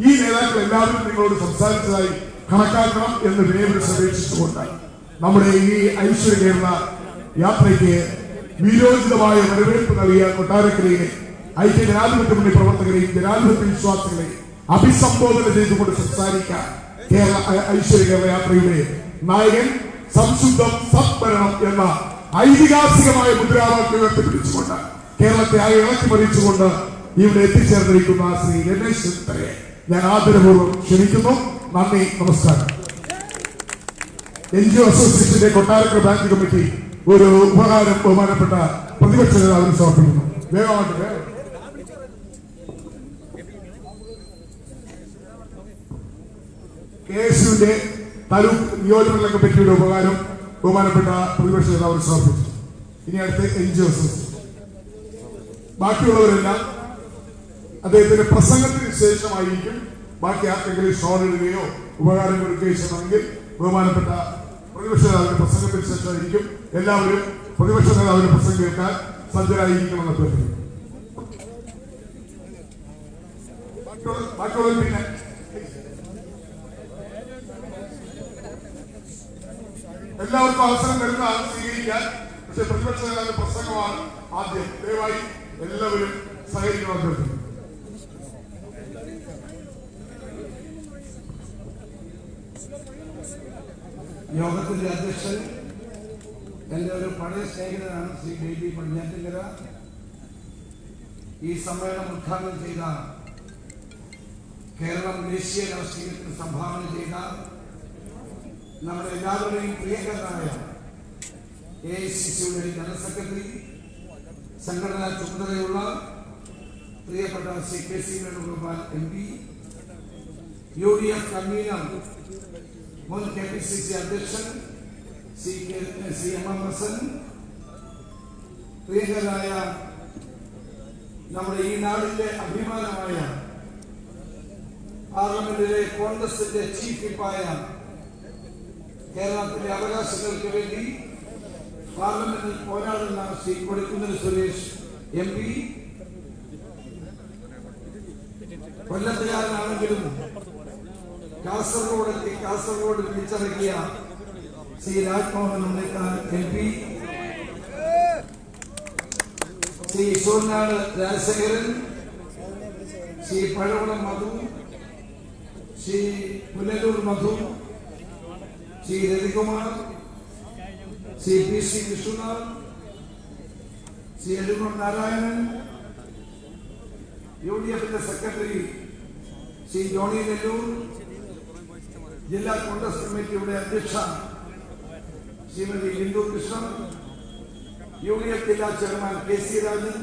ഈ നേതാക്കൾ എല്ലാവരും നിങ്ങളോട് സംസാരിച്ചതായി കണക്കാക്കണം എന്ന് വിനയപുരം അപേക്ഷിച്ചുകൊണ്ട് നമ്മുടെ ഈ ഐശ്വര്യ കേരള യാത്രയ്ക്ക് വീരോചിതമായ വരവേൽപ്പ് നൽകിയ കൊട്ടാരക്കരയിലെ ഐക്യ ജനാധിപത്യ മുന്നണി പ്രവർത്തകരെയും ജനാധിപത്യ വിശ്വാസികളെയും അഭിസംബോധന ചെയ്തുകൊണ്ട് സംസാരിക്കാൻ കേരള ഐശ്വര്യ കേരള യാത്രയുടെ നായകൻ സംശുദ്ധം സത്ഭരണം എന്ന ഐതിഹാസികമായ മുദ്രാവാക്യം ഉയർത്തിപ്പിടിച്ചുകൊണ്ട് കേരളത്തെ ആകെ ഇളക്കിമറിച്ചുകൊണ്ട് ഇവിടെ എത്തിച്ചേർന്നിരിക്കുന്ന ശ്രീ രമേശ് ചെന്നിത്തലയെ ഞാൻ ആദരപൂർവ്വം ക്ഷണിക്കുന്നു. നന്ദി, നമസ്കാരം. NGO അസോസിയേഷന്റെ കൊട്ടാരക്കര ബ്രാഞ്ച് കമ്മിറ്റി ഒരു ഉപകാരം ബഹുമാനപ്പെട്ട പ്രതിപക്ഷ നേതാവിന് സമർപ്പിക്കുന്നു. വേഗമായിട്ട് KSUവിന്റെ താലൂക്ക് നിയോജകമണ്ഡല കമ്മിറ്റിയുടെ ഉപകാരം ബഹുമാനപ്പെട്ട പ്രതിപക്ഷ നേതാവിന് സമർപ്പിച്ചു. ഇനി അടുത്ത NGOs. ബാക്കിയുള്ളവരെല്ലാം അദ്ദേഹത്തിന്റെ പ്രസംഗത്തിന് ശേഷമായിരിക്കും. ബാക്കി ആർക്കെങ്കിലും ഷോൺ ഇടുകയോ ഉപകാരം കൊടുക്കുകയോ ചെയ്യണമെങ്കിൽ ബഹുമാനപ്പെട്ട പ്രതിപക്ഷ നേതാവിന്റെ പ്രസംഗത്തിന് ശേഷമായിരിക്കും. എല്ലാവരും പ്രതിപക്ഷ നേതാവിന്റെ പ്രസംഗം കേൾക്കാൻ സജ്ജരായിരിക്കണമെന്ന് അഭ്യർത്ഥിക്കുന്നു. ബാക്കിയുള്ളവർ പിന്നെ എല്ലാവർക്കും അവസരം തരുന്നതാണ് സ്വീകരിക്കാൻ. പക്ഷെ പ്രതിപക്ഷ നേതാവിന്റെ പ്രസംഗമാണ് ആദ്യം. ദയവായി എല്ലാവരും സഹകരിക്കണമെന്ന് അഭ്യർത്ഥിക്കുന്നു. യോഗത്തിന്റെ അധ്യക്ഷൻ എന്റെ ഒരു പഴയ സ്നേഹിതനാണ് ശ്രീ ബേബി പടിഞ്ഞാറ്റിങ്കര. ഈ സമ്മേളനം ഉദ്ഘാടനം ചെയ്ത, കേരളം ദേശീയ രാഷ്ട്രീയത്തിന് സംഭാവന ചെയ്ത നമ്മുടെ എല്ലാവരുടെയും പ്രിയങ്കരനായ AICCയുടെ ജനറൽ സെക്രട്ടറി, സംഘടനാ ചുമതലയുള്ള പ്രിയപ്പെട്ട Shri KC Venugopal MP, UDF convener മുൻ KPCC അധ്യക്ഷൻ ശ്രീ MM ഹസൻ, പ്രിയങ്കരായ നമ്മുടെ ഈ നാടിന്റെ അഭിമാനമായ പാർലമെന്റിലെ കോൺഗ്രസിന്റെ ചീഫ് വിപ്പായ, കേരളത്തിലെ അവകാശങ്ങൾക്ക് വേണ്ടി പാർലമെന്റിൽ പോരാടുന്ന ശ്രീ കൊടിക്കുന്നിൽ സുരേഷ് MP, കൊല്ലത്തുകാരനാണെങ്കിലും കാസർഗോഡ് വിളിച്ചിറക്കിയ ശ്രീ രാജ്മോഹൻ ഉണ്ണിത്താൻ MP, ശ്രീ സോനാട് രാജശേഖരൻ, ശ്രീ പഴകുളം മധു, ശ്രീ പുനലൂർ മധു, ശ്രീ രവികുമാർ, ശ്രീ PC വിശ്വനാഥ്, ശ്രീ എഴുകുളം നാരായണൻ, UDFന്റെ സെക്രട്ടറി ശ്രീ ജോണി നെല്ലൂർ, ജില്ലാ കോൺഗ്രസ് കമ്മിറ്റിയുടെ അധ്യക്ഷ ശ്രീമതി ബിന്ദു കൃഷ്ണൻ, UDF ജില്ലാ chairman KC Rajan,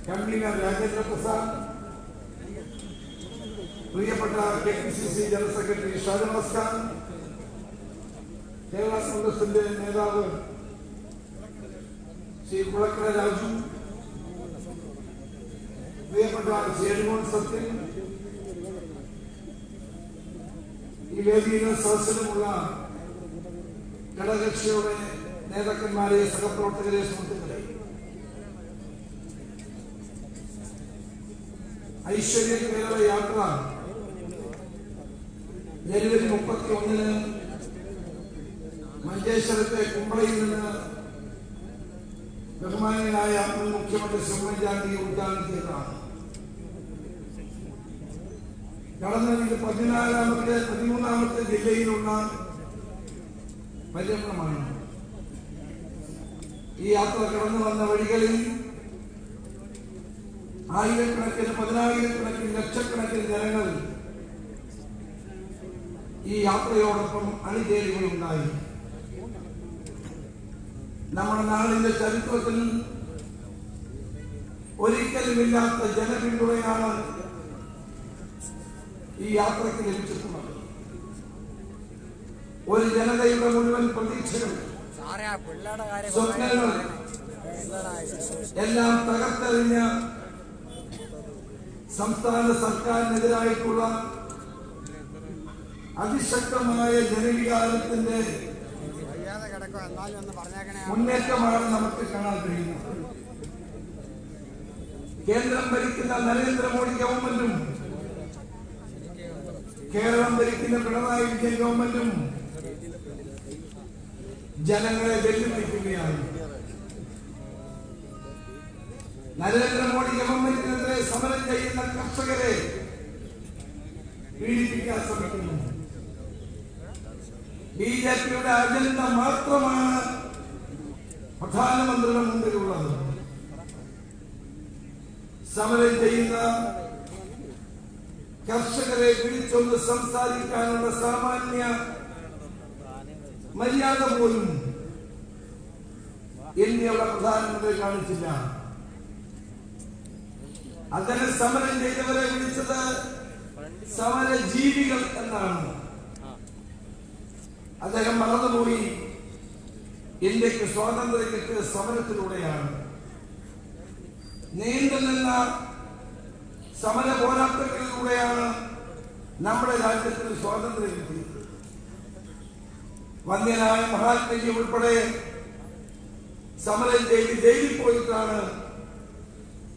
convener Rajendra Prasad, പ്രിയപ്പെട്ട KPCC ജനറൽ സെക്രട്ടറി ഷാജഹാസ് ഖാൻ, കേരള കോൺഗ്രസിന്റെ നേതാവ് ശ്രീ കുളക്കര രാജു, പ്രിയപ്പെട്ട ശ്രീ എഴുമോൻ സത്യൻ, ഈ വേദിയിലും സദസ്സിലുമുള്ള ഘടകകക്ഷിയുടെ നേതാക്കന്മാരെ, സഹപ്രവർത്തകരെ, സുഹൃത്തുക്കളെ, ഐശ്വര്യ കേരള യാത്ര ജനുവരി 31-ന് മഞ്ചേശ്വരത്തെ കുമ്പളയിൽ നിന്ന് ബഹുമാനീയനായ മുൻ മുഖ്യമന്ത്രി ഉമ്മൻചാണ്ടി ഉദ്ഘാടനം ചെയ്തതാണ്. കടന്ന 13ാമത്തെ ജില്ലയിലുള്ള പര്യടനമാണ്. ഈ യാത്ര കടന്നു വന്ന വഴികളിൽ ആയിരക്കണക്കിന്, 10,000-കണക്കിന്, ലക്ഷക്കണക്കിന് ജനങ്ങൾ ഈ യാത്രയോടൊപ്പം അണിചേരുകയുണ്ടായി. നമ്മുടെ നാടിന്റെ ചരിത്രത്തിൽ ഒരിക്കലുമില്ലാത്ത ജനപിന്തുണയാണ് ഈ യാത്രയ്ക്ക് ലഭിച്ചിട്ടുള്ളത്. ഒരു ജനതയുടെ മുഴുവൻ പ്രതീക്ഷകൾ, സ്വപ്നങ്ങൾ എല്ലാം തകർത്തെറിഞ്ഞ സംസ്ഥാന സർക്കാരിനെതിരായിട്ടുള്ള അതിശക്തമായ ജനവികാരത്തിന്റെ മുന്നേറ്റമാണ് നമുക്ക് കാണാൻ കഴിയുന്നത്. കേന്ദ്രം ഭരിക്കുന്ന നരേന്ദ്രമോദി ഗവൺമെന്റും കേരളം ഭരിക്കുന്ന പിണറായി വിജയൻ ഗവൺമെന്റും ജനങ്ങളെ വെല്ലുവിളിക്കുകയാണ്. നരേന്ദ്രമോദി ഗവൺമെന്റിനെതിരെ സമരം ചെയ്യുന്ന കർഷകരെ പീഡിപ്പിക്കാൻ ശ്രമിക്കുന്നു. BJPയുടെ അജണ്ട മാത്രമാണ് പ്രധാനമന്ത്രിയുടെ മുമ്പിലുള്ളത്. സമരം ചെയ്യുന്ന കർഷകരെ വിളിച്ചൊന്ന് സംസാരിക്കാനുള്ള സാമാന്യ മര്യാദ പോലും ഇന്ത്യയുടെ പ്രധാനമന്ത്രി കാണിച്ചില്ല. അദ്ദേഹം സമരം ചെയ്തവരെ വിളിച്ചത് സമരജീവികൾ എന്നാണ്. അദ്ദേഹം മറന്നുപോയി ഇന്ത്യക്ക് സ്വാതന്ത്ര്യം കിട്ടിയ സമരത്തിലൂടെയാണ്. നീണ്ടുനിന്ന സമര പോരാട്ടങ്ങളിലൂടെയാണ് നമ്മുടെ രാജ്യത്തിന് സ്വാതന്ത്ര്യം കിട്ടിയത്. വന്ധ്യനായ മഹാത്മജി ഉൾപ്പെടെ സമരം ചെയ്ത് ജയിലിൽ പോയിട്ടാണ്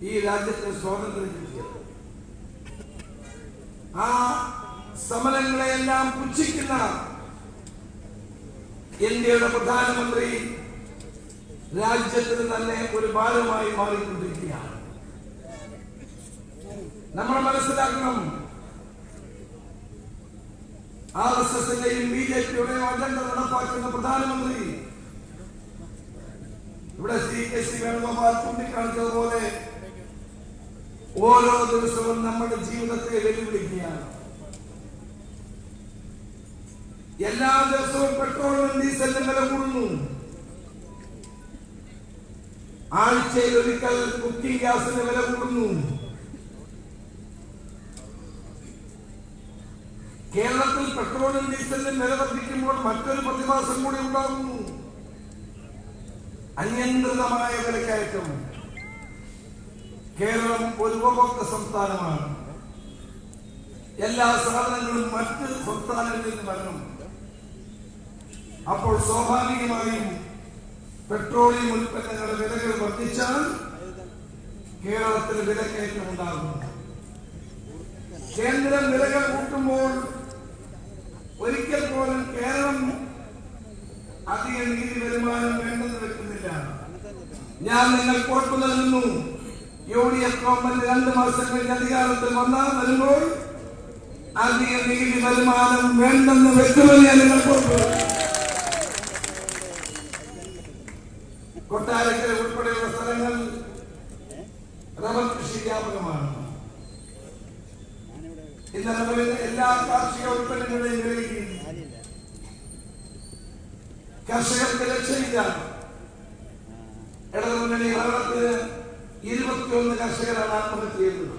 ഈ രാജ്യത്തിന് സ്വാതന്ത്ര്യം കിട്ടിയത്. ആ സമരങ്ങളെയെല്ലാം പുച്ഛിക്കുന്ന ഇന്ത്യയുടെ പ്രധാനമന്ത്രി രാജ്യത്തിന് തന്നെ ഒരു ഭാരമായി മാറിക്കൊണ്ടിരിക്കുകയാണ്. നമ്മൾ മനസ്സിലാക്കണം, RSSന്റെയും BJPയുടെയും അജണ്ട നടപ്പാക്കുന്ന പ്രധാനമന്ത്രി ഇവിടെ CK വേണുഗോപാൽ ചൂണ്ടിക്കാണിച്ചതുപോലെ ഓരോ ദിവസവും നമ്മുടെ ജീവിതത്തെ വെല്ലുവിളിക്കുകയാണ്. എല്ലാ ദിവസവും പെട്രോളിനും ഡീസലിനും വില കൂടുന്നു. ആഴ്ചയിൽ ഒരിക്കൽ കുക്കിംഗ് ഗ്യാസിന് വില കൂടുന്നു. കേരളത്തിൽ പെട്രോളിനും ഡീസലിനും വില വർദ്ധിക്കുമ്പോൾ മറ്റൊരു പ്രതിഭാസം കൂടി ഉണ്ടാകുന്നു. അനിയന്ത്രിതമായ വിലക്കയറ്റം. കേരളം ഒരു ഉപഭോക്തൃ സംസ്ഥാനമാണ്. എല്ലാ സാധനങ്ങളും മറ്റ് സംസ്ഥാനങ്ങളിൽ നിന്ന് വരണം. അപ്പോൾ സ്വാഭാവികമായും പെട്രോളിയം ഉൽപ്പന്നങ്ങളുടെ വിലകൾ വർദ്ധിച്ചാൽ കേരളത്തിന് വിലക്കയറ്റം ഉണ്ടാകും. കേന്ദ്രം വിലകൾ കൂട്ടുമ്പോൾ ഒരിക്കൽ പോലും കേരളം അധിക നികുതി വരുമാനം വേണ്ടെന്ന് വെക്കുന്നില്ല. ഞാൻ നിങ്ങൾക്ക് ഉറപ്പു നൽകുന്നു, UDF ഗവൺമെന്റ് 2 മാസം കഴിഞ്ഞ് അധികാരത്തിൽ വരുമ്പോൾ അധിക നികുതി വരുമാനം വേണ്ടെന്ന് വെക്കുമെന്ന് ഞാൻ നിങ്ങൾക്ക് ഉറപ്പു. കൊട്ടാരക്കര ഉൾപ്പെടെയുള്ള സ്ഥലങ്ങൾ റബ്ബർ കൃഷി വ്യാപകമാണ്. ഇന്ന് റബ്ബറിന്റെ എല്ലാ കാർഷിക ഉൽപ്പന്നങ്ങളുടെയും വിലയിൽ കർഷകർക്ക് രക്ഷയില്ല. ഇടതുമുന്നണി ഭരണത്തിന് 21 കർഷകരാണ് ആത്മഹത്യ ചെയ്തത്.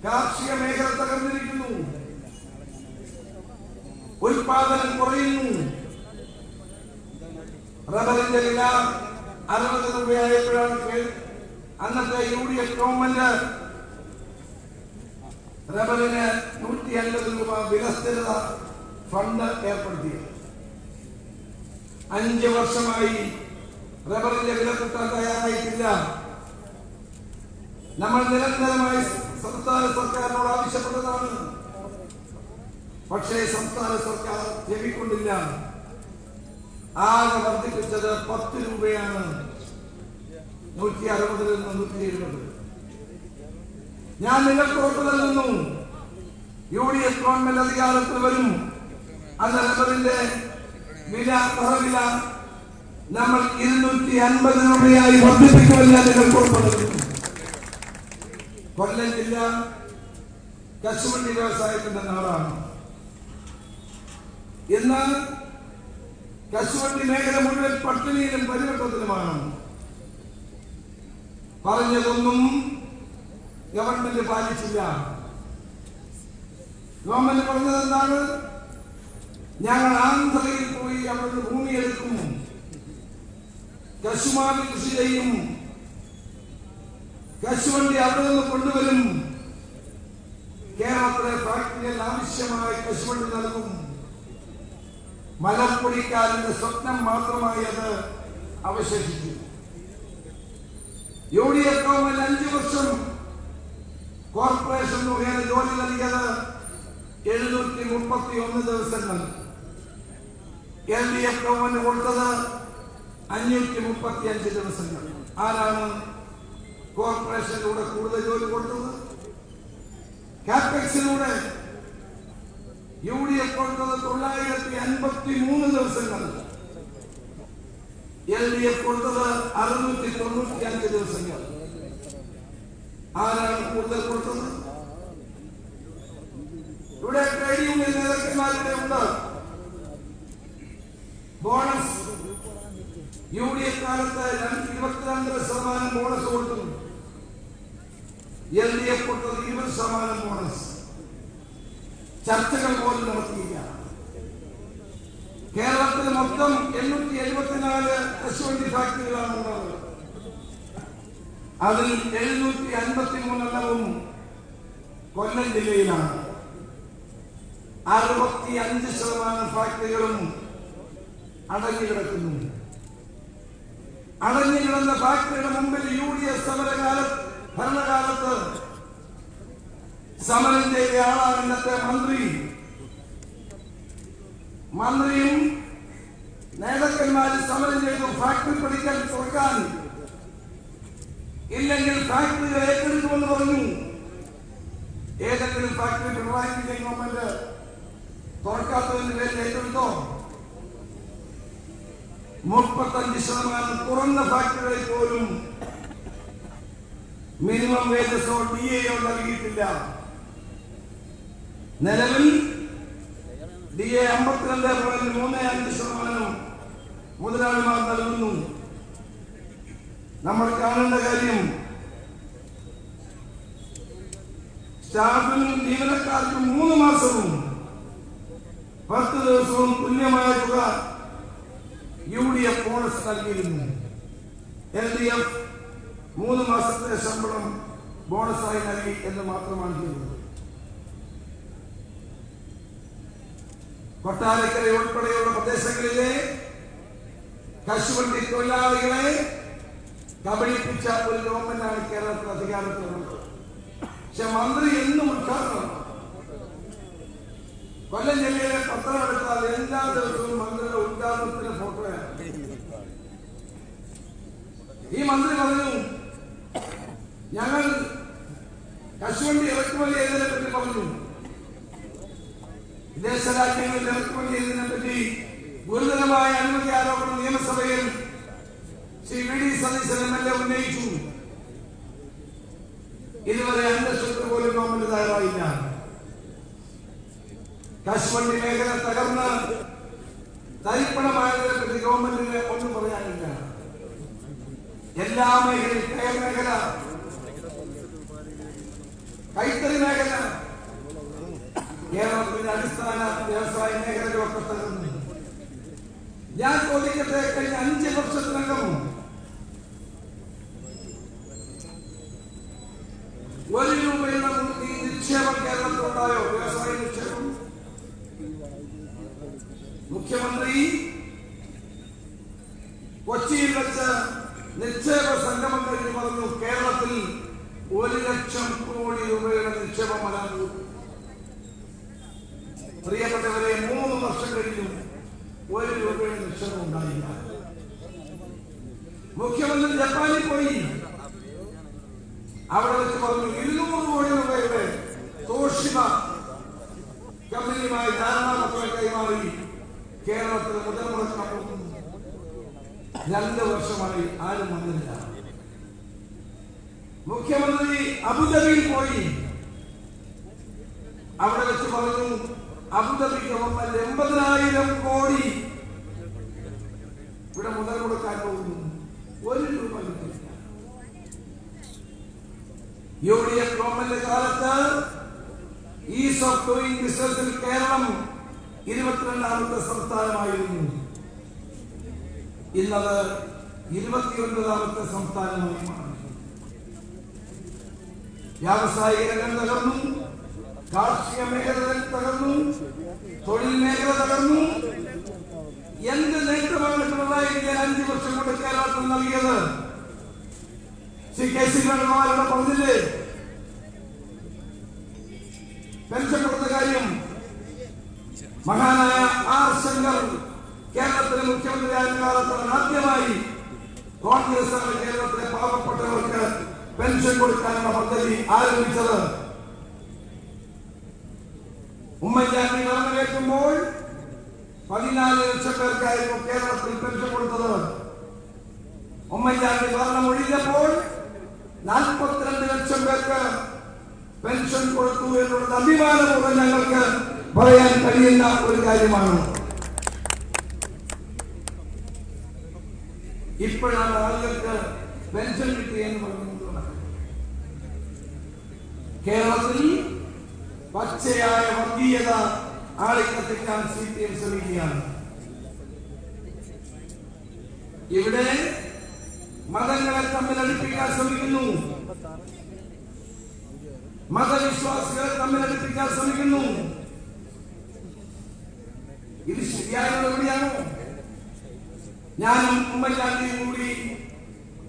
കാർഷിക മേഖല തകർന്നിരിക്കുന്നു. ഉൽപാദനം കുറയുന്നു. റബ്ബറിന്റെ വില 60 രൂപയായപ്പോഴാണ് അന്നത്തെ UDF ഗവൺമെന്റ് റബ്ബറിന് 150 രൂപ വിലസ്ഥിരത ഫണ്ട് ഏർപ്പെടുത്തിയത്. 5 വർഷമായി റബ്ബറിന്റെ വില കൂട്ടാൻ തയ്യാറായിട്ടില്ല. നമ്മൾ നിരന്തരമായി സംസ്ഥാന സർക്കാരിനോട് ആവശ്യപ്പെട്ടതാണ്. പക്ഷേ സംസ്ഥാന സർക്കാർ ചെവിക്കൊണ്ടില്ല. ആകെ വർദ്ധിപ്പിച്ചത് 10 രൂപയാണ്. 160 നിന്ന് 170. ഞാൻ നിങ്ങൾക്ക് ഉറപ്പു നൽകുന്നു, UDF ഗവൺമെന്റ് അധികാരത്തിൽ വരും. അന്ന് റബ്ബറിന്റെ വില തറവില നമ്മൾ 250 രൂപയായി വർദ്ധിപ്പിക്കുമെന്ന് നിങ്ങൾക്ക് ഉറപ്പു നൽകുന്നു. കൊല്ലം ജില്ല കശുവണ്ടി വ്യവസായത്തിന്റെ നാടാണ്. ഇന്ന് കശുവണ്ടി മേഖല മുഴുവൻ പട്ടിണിയിലും പരിവട്ടത്തിലുമാണ്. പറഞ്ഞതൊന്നും ഗവൺമെന്റ് പാലിച്ചില്ല. ഗവൺമെന്റ് പറഞ്ഞത് എന്താണ്? ഞങ്ങൾ ആന്ധ്രയിൽ പോയി അവിടുന്ന് ഭൂമിയെടുക്കും, കശുമാവ് കൃഷി ചെയ്യും, കശുവണ്ടി അവിടെ നിന്ന് കൊണ്ടുവരും, കേരളത്തിലെ ഫാക്ടറിയിൽ ആവശ്യമായ കശുവണ്ടി നൽകും. മലപ്പൊടിക്കാരന്റെ സ്വപ്നം മാത്രമായി അത് അവശേഷിച്ചു. UDF ഗവൺമെന്റ് 5 വർഷം കോർപ്പറേഷൻ മുഖേന ജോലി നൽകിയത് 731 ദിവസങ്ങൾ. LDF ഗവൺമെന്റ് കൊടുത്തത് 535 ദിവസങ്ങൾ. ആരാണ് കോർപ്പറേഷനിലൂടെ കൂടുതൽ ജോലി കൊടുത്തത്? കാപെക്സിലൂടെ UDF കൊടുത്തത് 953 ദിവസങ്ങൾ. LDF കൊടുത്തത് 695 ദിവസങ്ങൾ. ആരാണ് കൂടുതൽ കൊടുത്തത്? ഇവിടെ ട്രേഡ് യൂണിയൻ നേതാക്കന്മാരുടെ ഉണ്ട്. ബോണസ് ബോണസ് കൊടുത്തു. LDF കൊടുത്തത് 20% ബോണസ്. ചർച്ചകൾ പോലും നടത്തിയില്ല. കേരളത്തിൽ മൊത്തം 874 കശുവണ്ടി ഫാക്ടറികളാണുള്ളത്. അതിൽ 753 കൊല്ലം ജില്ലയിലാണ്. 65% ഫാക്ടറികളും അടഞ്ഞുകിടക്കുന്നു. അടഞ്ഞുകിടന്ന ഫാക്ടറിയുടെ മുമ്പിൽ UDF ഭരണകാലത്ത് സമരം ചെയ്ത ആളാണ് ഇന്നത്തെ മന്ത്രിയും നേതാക്കന്മാരും സമരം ചെയ്തു. ഫാക്ടറി പഠിക്കാൻ തുറക്കാൻ ഇല്ലെങ്കിൽ ഫാക്ടറികൾ ഏറ്റെടുക്കുമെന്ന് പറഞ്ഞു. ഏതെങ്കിലും ഫാക്ടറി പിണറായി വിജയൻ ഗവൺമെന്റ് തുറക്കാത്തതിന്റെ പേരിൽ ഏറ്റെടുത്തോ? 35% തുറന്ന ഫാക്ടറികളിൽ പോലും മിനിമം വേജസോ DAയോ നൽകിയിട്ടില്ല. നിലവിൽ DA 52.35% മുതലാളിമാർ നൽകുന്നു. നമ്മൾ കാണേണ്ട കാര്യം, സ്റ്റാഫിനും ജീവനക്കാർക്കും 3 മാസവും 10 ദിവസവും തുല്യമായ തുക UDF ബോണസ് നൽകിയിരുന്നു. LDF 3 മാസത്തെ ശമ്പളം ബോണസായി നൽകി എന്ന് മാത്രമാണ് ചെയ്തത്. കൊട്ടാരക്കര ഉൾപ്പെടെയുള്ള പ്രദേശങ്ങളിലെ കശുവണ്ടി തൊഴിലാളികളെ കബളിപ്പിച്ച ഒരു ഗവൺമെന്റാണ് കേരളത്തിൽ അധികാരത്തിലുള്ളത്. പക്ഷെ മന്ത്രി എന്നും ഉദ്ഘാടനം. കൊല്ലം ജില്ലയിലെ പത്രം എടുത്താൽ എല്ലാ ദിവസവും മന്ത്രിയുടെ ഉദ്ഘാടനത്തിന്റെ ഫോട്ടോയാണ്. ഈ മന്ത്രി പറഞ്ഞു, ഞങ്ങൾ കശുവണ്ടി ഇറക്കുമതി ചെയ്തതിനെ പറ്റി പറഞ്ഞു. വിദേശ രാജ്യങ്ങളിൽ ഇറക്കുമതി ചെയ്തതിനെ പറ്റി ഗുരുതരമായ അനുമതി ആരോപണം നിയമസഭയിൽ ശ്രീ VD സതീശൻ MLA ഉന്നയിച്ചു. ഇതുവരെ അന്വേഷണത്തിന് പോലും ഗവൺമെന്റ് തയ്യാറായില്ല. കശുവണ്ടി മേഖല തകർന്ന് തരിപ്പണമായതിനെ പറ്റി ഗവൺമെന്റിന് ഒന്നും പറയാനില്ല. എല്ലാ മേഖലയും, കയർ മേഖല, കൈത്തറി മേഖല, കേരളത്തിന്റെ അടിസ്ഥാന വ്യവസായ മേഖലകളൊക്കെ തകർന്നു. ഞാൻ ചോദിക്കട്ടെ, കഴിഞ്ഞ 5 വർഷത്തിനകം 1 രൂപയുടെ നിക്ഷേപം കേരളത്തിലുണ്ടായോ? വ്യവസായ നിക്ഷേപം. മുഖ്യമന്ത്രി കൊച്ചിയിൽ വെച്ച് നിക്ഷേപ സംഗമം കഴിഞ്ഞ് പറഞ്ഞു, കേരളത്തിൽ 1 ലക്ഷം കോടി രൂപയുടെ നിക്ഷേപം വരാൻ പോകും. പ്രിയപ്പെട്ടവരെ, 3 വർഷം കഴിഞ്ഞു 1 രൂപയുടെ നിക്ഷേപം ഉണ്ടായില്ല. മുഖ്യമന്ത്രി ജപ്പാനിൽ പോയി. അവിടെ വെച്ച് പറഞ്ഞു 200 കോടി രൂപയുടെ തോഷിബ കമ്പനിയുമായി ധാരണാപത്രം കൈമാറി കേരളത്തിൽ മുതൽ മുടക്കാൻ പോകുന്നു. 2 വർഷമായി ആരും വന്നില്ല. മുഖ്യമന്ത്രി അബുദാബിയിൽ പോയി. അവിടെ വെച്ച് പറഞ്ഞു, അബുദാബി ഗവൺമെന്റ് 80,000 കോടി ഇവിടെ മുതൽ കൊടുക്കാൻ പോകുന്നു. 1 രൂപ കിട്ടില്ല. UDF ഗവൺമെന്റ് കാലത്ത് ഈസ് ഓഫ് ഡൂയിങ് ബിസിനസിൽ കേരളം 22ാമത്തെ സംസ്ഥാനമായിരുന്നു. ഇന്നത് 29ാമത്തെ സംസ്ഥാനമായി മാറി. വ്യാവസായിക രംഗം തകർന്നു, കാർഷിക മേഖല തകർന്നു, തൊഴിൽ മേഖല തകർന്നു. എന്ത് നേട്ടമാണ് പിണറായി വിജയൻ 5 വർഷം കൊണ്ട് കേരളത്തിൽ നൽകിയത്? ശ്രീ KC വേണുഗോപാൽ പറഞ്ഞില്ലേ പെൻഷൻ കൊടുത്ത കാര്യം? മഹാനായ R. ശങ്കർ കേരളത്തിലെ മുഖ്യമന്ത്രിയായ കാലത്താണ് ആദ്യമായി കോൺഗ്രസ് കേരളത്തിലെ പാവപ്പെട്ടവർക്ക് പെൻഷൻ കൊടുക്കാനുള്ള പദ്ധതി ആരംഭിച്ചത്. ഉമ്മൻചാണ്ടി ഭരണമേൽക്കുമ്പോൾ 14 ലക്ഷം പേർക്കായിരുന്നു കേരളത്തിൽ പെൻഷൻ കൊടുത്തത്. ഉമ്മൻചാണ്ടി ഭരണം ഒഴിഞ്ഞപ്പോൾ 42 ലക്ഷം പേർക്ക് പെൻഷൻ കൊടുത്തു എന്നുള്ളത് അഭിമാനപൂർവ്വം ഞങ്ങൾക്ക് പറയാൻ കഴിയുന്ന ഒരു കാര്യമാണ്. ഇപ്പോഴാണ് ആളുകൾക്ക് പെൻഷൻ കിട്ടിയെന്ന് പറഞ്ഞു. കേരളത്തിൽ പച്ചയായ വർഗീയത ആളിക്കത്തിക്കാൻ CPM ശ്രമിക്കുകയാണ്. ഇവിടെ മതങ്ങളെ തമ്മിൽ അടുപ്പിക്കാൻ ശ്രമിക്കുന്നു, മതവിശ്വാസികളെ തമ്മിൽ അടുപ്പിക്കാൻ ശ്രമിക്കുന്നു. ഇത് ശരിയായ നടപടിയാണോ? ഞാനും ഉമ്മൻചാണ്ടിയും കൂടി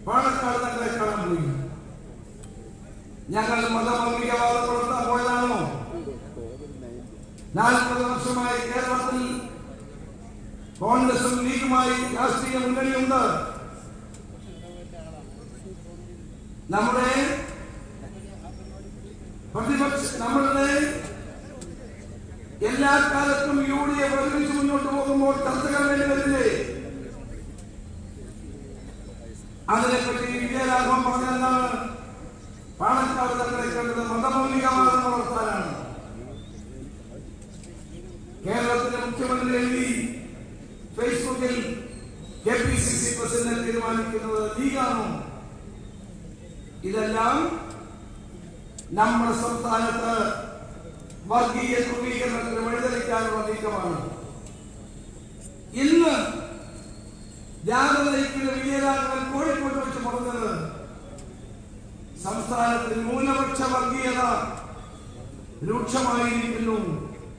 പാണക്കാട് തങ്ങളെ കാണാൻ പോയി. ഞങ്ങൾ മതമൗലികവാദം പുലർത്താൻ പോയതാണോ? 40 വർഷമായി കേരളത്തിൽ കോൺഗ്രസും ലീഗുമായി രാഷ്ട്രീയ മുന്നണിയുണ്ട്. നമ്മുടെ നമ്മളുടെ എല്ലാ കാലത്തും UDF ഒരുമിച്ച് മുന്നോട്ട് പോകുമ്പോൾ ചർച്ചകൾ വേണ്ടി വരില്ലേ? അതിനെപ്പറ്റി വിജയരാഘവൻ പറഞ്ഞെന്താണ്? പാണക്കാട് തങ്ങളെ കണ്ടത് മതമൗലികവാദം വളർത്താനാണ്. കേരളത്തിലെ മുഖ്യമന്ത്രി എഴുതി ഫേസ്ബുക്കിൽ KPCC പ്രസിഡന്റ് തീരുമാനിക്കുന്നത് ലീഗാണോ? ഇതെല്ലാം നമ്മുടെ സംസ്ഥാനത്ത് വർഗീയ ധ്രുവീകരണത്തിന് വഴിതെളിക്കാനുള്ള നീക്കമാണ്. ഇന്ന് ജാഥനയിക്കുന്ന വിജയരാഘവൻ കോഴിക്കോട്ട് വെച്ച് പറഞ്ഞത് സംസ്ഥാനത്ത് ന്യൂനപക്ഷ വർഗീയത രൂക്ഷമായിരിക്കുന്നു,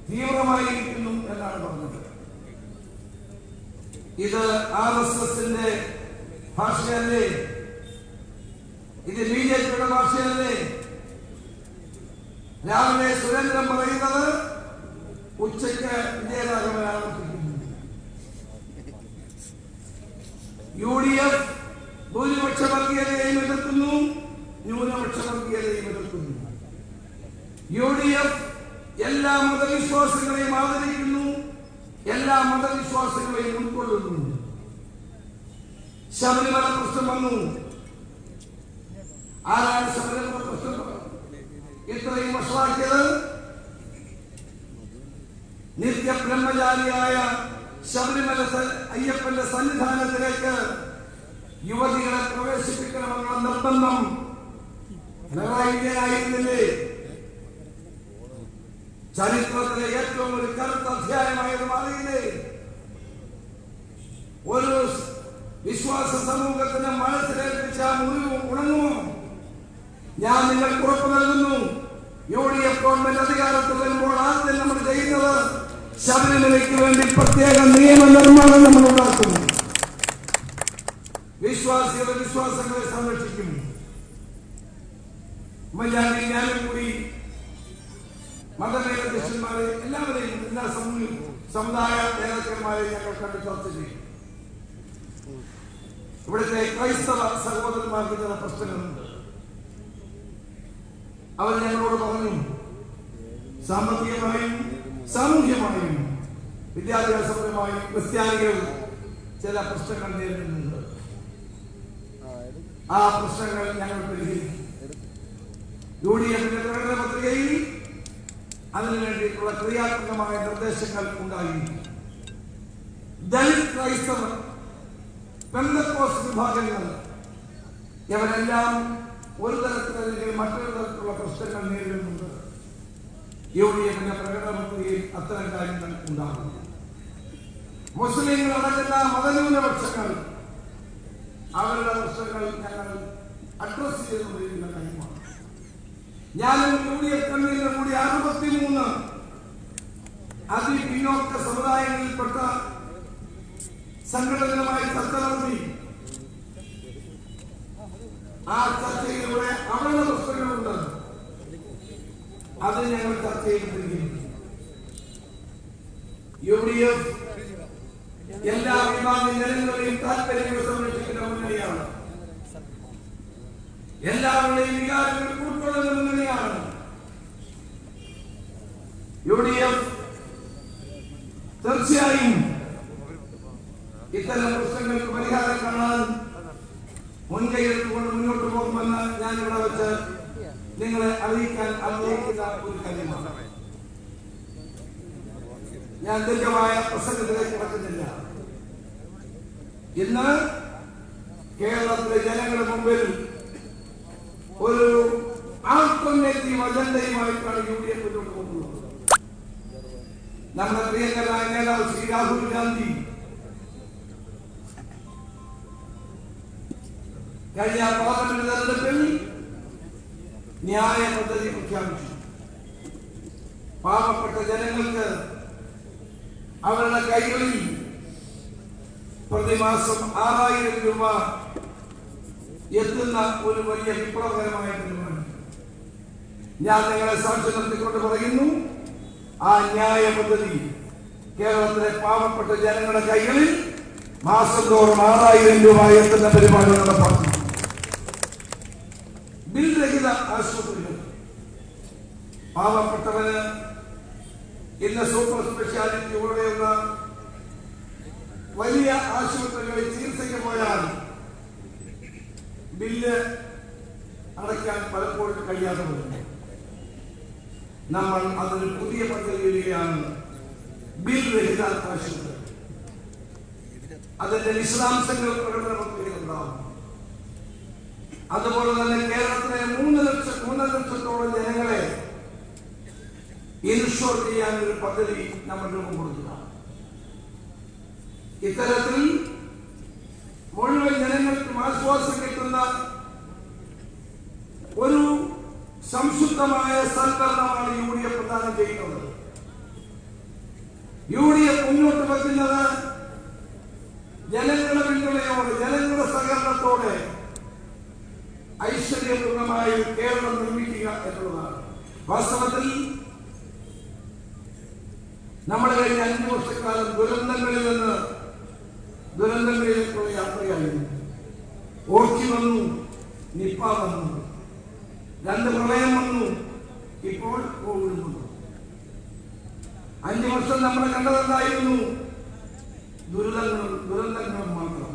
തീവ്രമായിരിക്കുന്നു എന്നാണ് പറഞ്ഞത്. ഇത് RSSന്റെ ഭാഷയല്ലേ? ഇത് BJPയുടെ ഭാഷയല്ലേ? രാവിലെ സുരേന്ദ്രൻ പറയുന്നത് ഉച്ചയ്ക്ക് വിജയരാഘവൻ ആവർത്തിക്കുന്നു. UDF ഭൂരിപക്ഷ വർഗീയതയെയും എതിർക്കുന്നു, ന്യൂനപക്ഷ വർഗീയതയും എതിർക്കുന്നു. UDF എല്ലാ മതവിശ്വാസങ്ങളെയും ആദരിക്കുന്നു, എല്ലാ മതവിശ്വാസങ്ങളെയും ഉൾക്കൊള്ളുന്നു. ശബരിമല പ്രശ്നം വന്നു. ആരാണ് ശബരിമല പ്രശ്നം ഇത്രയും വഷളാക്കിയത്? നിത്യബ്രഹ്മചാരിയായ ശബരിമല അയ്യപ്പന്റെ സന്നിധാനത്തിലേക്ക് യുവതികളെ പ്രവേശിപ്പിക്കണമെന്നുള്ള നിർബന്ധം പിണറായിയായിരുന്നില്ലേ? ചരിത്രത്തിലെ ഏറ്റവും ഒരു കറുത്ത അധ്യായമായത് മാറിയില്ലേ? ഒരു വിശ്വാസ സമൂഹത്തിന് മനസ്സിലേൽപ്പിച്ച മുറിവ് ഉണങ്ങുമോ? ഞാൻ നിങ്ങൾക്ക് ഉറപ്പ് നൽകുന്നു, UDF ഗവൺമെന്റ് അധികാരത്തിൽ വരുമ്പോൾ ആദ്യം നമ്മൾ ചെയ്യുന്നത് ശബരിമലയ്ക്ക് വേണ്ടി പ്രത്യേക നിയമനിർമ്മാണം നമ്മൾ ഉണ്ടാക്കും. വിശ്വാസികളുടെ വിശ്വാസങ്ങളെ സംരക്ഷിക്കും. ഉമ്മൻചാണ്ടി ഞാനും കൂടി മതമേലധ്യക്ഷന്മാരെ എല്ലാവരെയും എല്ലാ സമുദായ നേതാക്കന്മാരെയും ഞങ്ങൾ കണ്ട് ചർച്ച ചെയ്യും. ഇവിടുത്തെ ക്രൈസ്തവ സഹോദരന്മാർക്ക് ചില പ്രശ്നങ്ങളുണ്ട്. അവർ ഞങ്ങളോട് പറഞ്ഞു, സാമ്പത്തികമായും സാമൂഹ്യമായും വിദ്യാഭ്യാസപരമായും ക്രിസ്ത്യാനികൾ ചില പ്രശ്നങ്ങൾ നേരിടുന്നുണ്ട്. ആ പ്രശ്നങ്ങൾ ഞങ്ങൾ പരിഹരിക്കും. UDFന്റെ പ്രകടന പത്രികയിൽ അതിനു വേണ്ടിയിട്ടുള്ള ക്രിയാത്മകമായ നിർദ്ദേശങ്ങൾ ഉണ്ടായിരിക്കും. ദളിത്, ക്രൈസ്തവർ, പെന്തക്കോസ്ത് വിഭാഗങ്ങൾ ഇവരെല്ലാം ഒരു തരത്തിലല്ലെങ്കിൽ മറ്റൊരു തരത്തിലുള്ള പ്രശ്നങ്ങൾ നേരിടുന്നുണ്ട്. UDFന്റെ പ്രകടന പത്രികയിൽ അത്തരം കാര്യങ്ങൾ ഉണ്ടാകും. മുസ്ലിങ്ങൾ അടങ്ങുന്ന മതന്യൂനപക്ഷങ്ങൾ അവരുടെ പ്രശ്നങ്ങൾ ഞങ്ങൾ അഡ്രസ് ചെയ്തുകൊണ്ടിരിക്കുന്ന കാര്യമാണ്. ഞാനും UDF കൺവീനർ കൂടി 63 അതിപിന്നോക്ക സമുദായങ്ങളിൽപ്പെട്ട സംഘടനകളുമായി ചർച്ച നടത്തി. ആ ചർച്ചയിലൂടെ അവരുടെ പ്രശ്നങ്ങളുണ്ട്, അത് ഞങ്ങൾ ചർച്ച ചെയ്തിരിക്കുന്നു. UDF എല്ലാ വിഭാഗം ജനങ്ങളുടെയും താല്പര്യങ്ങൾ സംരക്ഷിക്കുന്ന മുന്നണിയാണ്. എല്ലാവരുടെയും വികാരങ്ങൾ ഉൾക്കൊള്ളുന്ന മുന്നണിയാണ്. UDF തീർച്ചയായും ഇത്തരം പ്രശ്നങ്ങൾക്ക് പരിഹാരം കാണാൻ മുൻകൈയെടുത്തുകൊണ്ട് മുന്നോട്ട് പോകുമെന്ന് ഞാൻ ഇവിടെ വെച്ച് നിങ്ങളെ അറിയിക്കാൻ ആഗ്രഹിക്കുന്ന ഒരു കാര്യമാണ്. ഞാൻ ദീർഘമായ പ്രസംഗത്തിലേക്ക് കടക്കുന്നില്ല. ഇന്ന് കേരളത്തിലെ ജനങ്ങളുടെ മുമ്പിൽ ഒരു ആൾട്ടർനേറ്റീവ് അജണ്ടയുമായിട്ടാണ് UDF മുന്നോട്ട് പോകുന്നത്. നമ്മുടെ പ്രിയങ്കരായ നേതാവ് ശ്രീ രാഹുൽ ഗാന്ധി കഴിഞ്ഞ പാർലമെന്റ് തെരഞ്ഞെടുപ്പിൽ ന്യായ പദ്ധതി പ്രഖ്യാപിച്ചു. പാവപ്പെട്ട ജനങ്ങൾക്ക് അവരുടെ കൈകളിൽ പ്രതിമാസം 6000 രൂപ എത്തുന്ന ഒരു വലിയ വിപ്ലവകരമായ തീരുമാനം. ഞാൻ നിങ്ങളെ സാക്ഷി നിർത്തിക്കൊണ്ട് പറയുന്നു, ആ ന്യായ പദ്ധതി കേരളത്തിലെ പാവപ്പെട്ട ജനങ്ങളുടെ കൈകളിൽ മാസം തോറും 6000 രൂപ എത്തുന്ന പരിപാടി നടപ്പാക്കും. ബിൽ രഹിത ആശുപത്രികൾ പാവപ്പെട്ടവന് ഇന്ന് സൂപ്പർ സ്പെഷ്യാലിറ്റി ഉൾപ്പെടെയുള്ള വലിയ ആശുപത്രികളിൽ ചികിത്സയ്ക്ക് പോയാൽ ബില്ല് അടയ്ക്കാൻ പലപ്പോഴും കഴിയാതെ വരുന്നു. നമ്മൾ അതൊരു പുതിയ പദ്ധതി വരികയാണ്, ബിൽ രഹിത ആശുപത്രി. അതിന്റെ വിശദാംശങ്ങൾ പ്രകടന പത്രികയിലുണ്ടാവും. അതുപോലെ തന്നെ കേരളത്തിലെ 3 ലക്ഷത്തോളം ജനങ്ങളെ ഇൻഷുർ ചെയ്യാൻ ഒരു പദ്ധതി നമ്മൾ രൂപം കൊടുക്കുക. ഇത്തരത്തിൽ മുഴുവൻ ജനങ്ങൾക്കും ആശ്വാസം കിട്ടുന്ന ഒരു സംശുദ്ധമായ സൽക്കരണമാണ് UDF പ്രദാനം ചെയ്യുന്നത്. UDF മുന്നോട്ട് വെക്കുന്നത് ജനങ്ങളുടെ പിന്തുണയോടെ, ജനങ്ങളുടെ സഹകരണത്തോടെ ഐശ്വര്യപൂർണമായ കേരളം നിർമ്മിക്കുക എന്നുള്ളതാണ്. വാസ്തവത്തിൽ നമ്മൾ കഴിഞ്ഞ 5 വർഷക്കാലം ദുരന്തങ്ങളിൽ നിന്ന് ദുരന്തങ്ങളിലേക്കുള്ള യാത്രയായിരുന്നു. ഓർക്കി വന്നു, നിപ്പ വന്നു, 2 പ്രളയം വന്നു, ഇപ്പോൾ കോവിഡ് വന്നു. 5 വർഷം നമ്മൾ കണ്ടതെന്തായിരുന്നു? ദുരന്തങ്ങളും മാത്രം.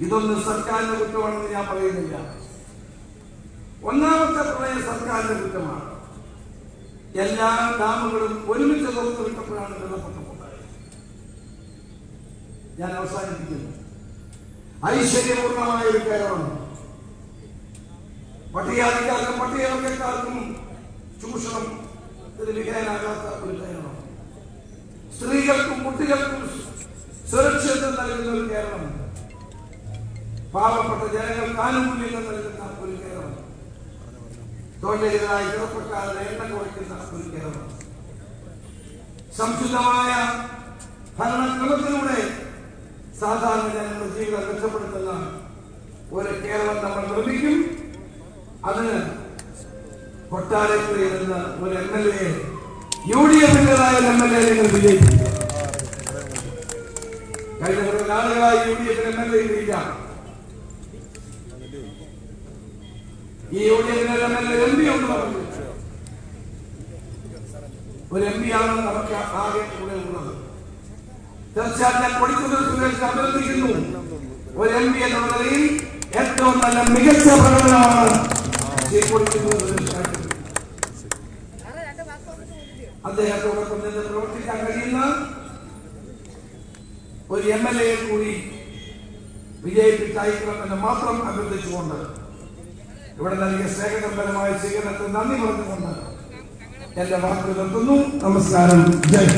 ഇതൊന്നും സർക്കാരിന്റെ കുറ്റമാണെന്ന് ഞാൻ പറയുന്നില്ല. ഒന്നാമത്തെ പ്രളയം സർക്കാരിന്റെ കുറ്റമാണ്. എല്ലാ ഡാമുകളും ഒരുമിച്ച് തുറന്നു വിട്ടപ്പോഴാണ് വെള്ളപ്പൊക്കമുണ്ടായത്. ഞാൻ അവസാനിപ്പിക്കുന്നു. ഐശ്വര്യപൂർണമായ ഒരു കേരളം, പട്ടികജാതിക്കാർക്കും പട്ടികവർഗക്കാർക്കും ചൂഷണം വിധേയനാകാത്ത ഒരു കേരളം, സ്ത്രീകൾക്കും കുട്ടികൾക്കും സുരക്ഷിതത്വം നൽകുന്ന ഒരു കേരളം, പാവപ്പെട്ട ജനങ്ങൾക്ക് ആനുകൂല്യങ്ങൾ നൽകുന്ന ഒരു കേരളം, തൊഴിലെതിരായി ചെറുപ്പക്കാരുടെ എണ്ണം കുറയ്ക്കുന്ന ഒരു കേരളം, സംശുദ്ധമായ ഭരണക്രമത്തിലൂടെ സാധാരണ ജനങ്ങളുടെ ജീവിതം മെച്ചപ്പെടുത്തുന്ന ഒരു കേരളം നമ്മൾ നിർമ്മിക്കും. അതിന് കൊട്ടാരക്കരയിൽ നിന്ന് ഒരു MLA, UDF-ന്റേതായ MLA നിങ്ങൾ വിജയിക്കും. കഴിഞ്ഞ കുറേ നാളുകളായി UDF-ന് MLA ഇല്ല. ഈ UDF-ന് MLA MP ഉണ്ട് പറഞ്ഞു. ഒരു MP ആണ് നമുക്ക് ആകെ കൂടെ ഉള്ളത്. തീർച്ചയായും ഞാൻ കൊടിക്കുന്നിൽ സുരേഷ് അഭ്യർത്ഥിക്കുന്നു, ഒരു MP എന്നുള്ള നിലയിൽ ഏറ്റവും നല്ല മികച്ച പ്രകടനമാണ് അദ്ദേഹത്തോടൊപ്പം നിന്ന് പ്രവർത്തിക്കാൻ കഴിയുന്ന ഒരു MLA കൂടി വിജയിപ്പിച്ചയക്കണമെന്ന് മാത്രം അഭ്യർത്ഥിച്ചുകൊണ്ട് ഇവിടെ നൽകിയ സ്നേഹനിർഭരമായ സ്വീകരണത്തിന് നന്ദി പറഞ്ഞുകൊണ്ട് എന്റെ വാക്കുകൾ നിർത്തുന്നു. നമസ്കാരം. ജയ്.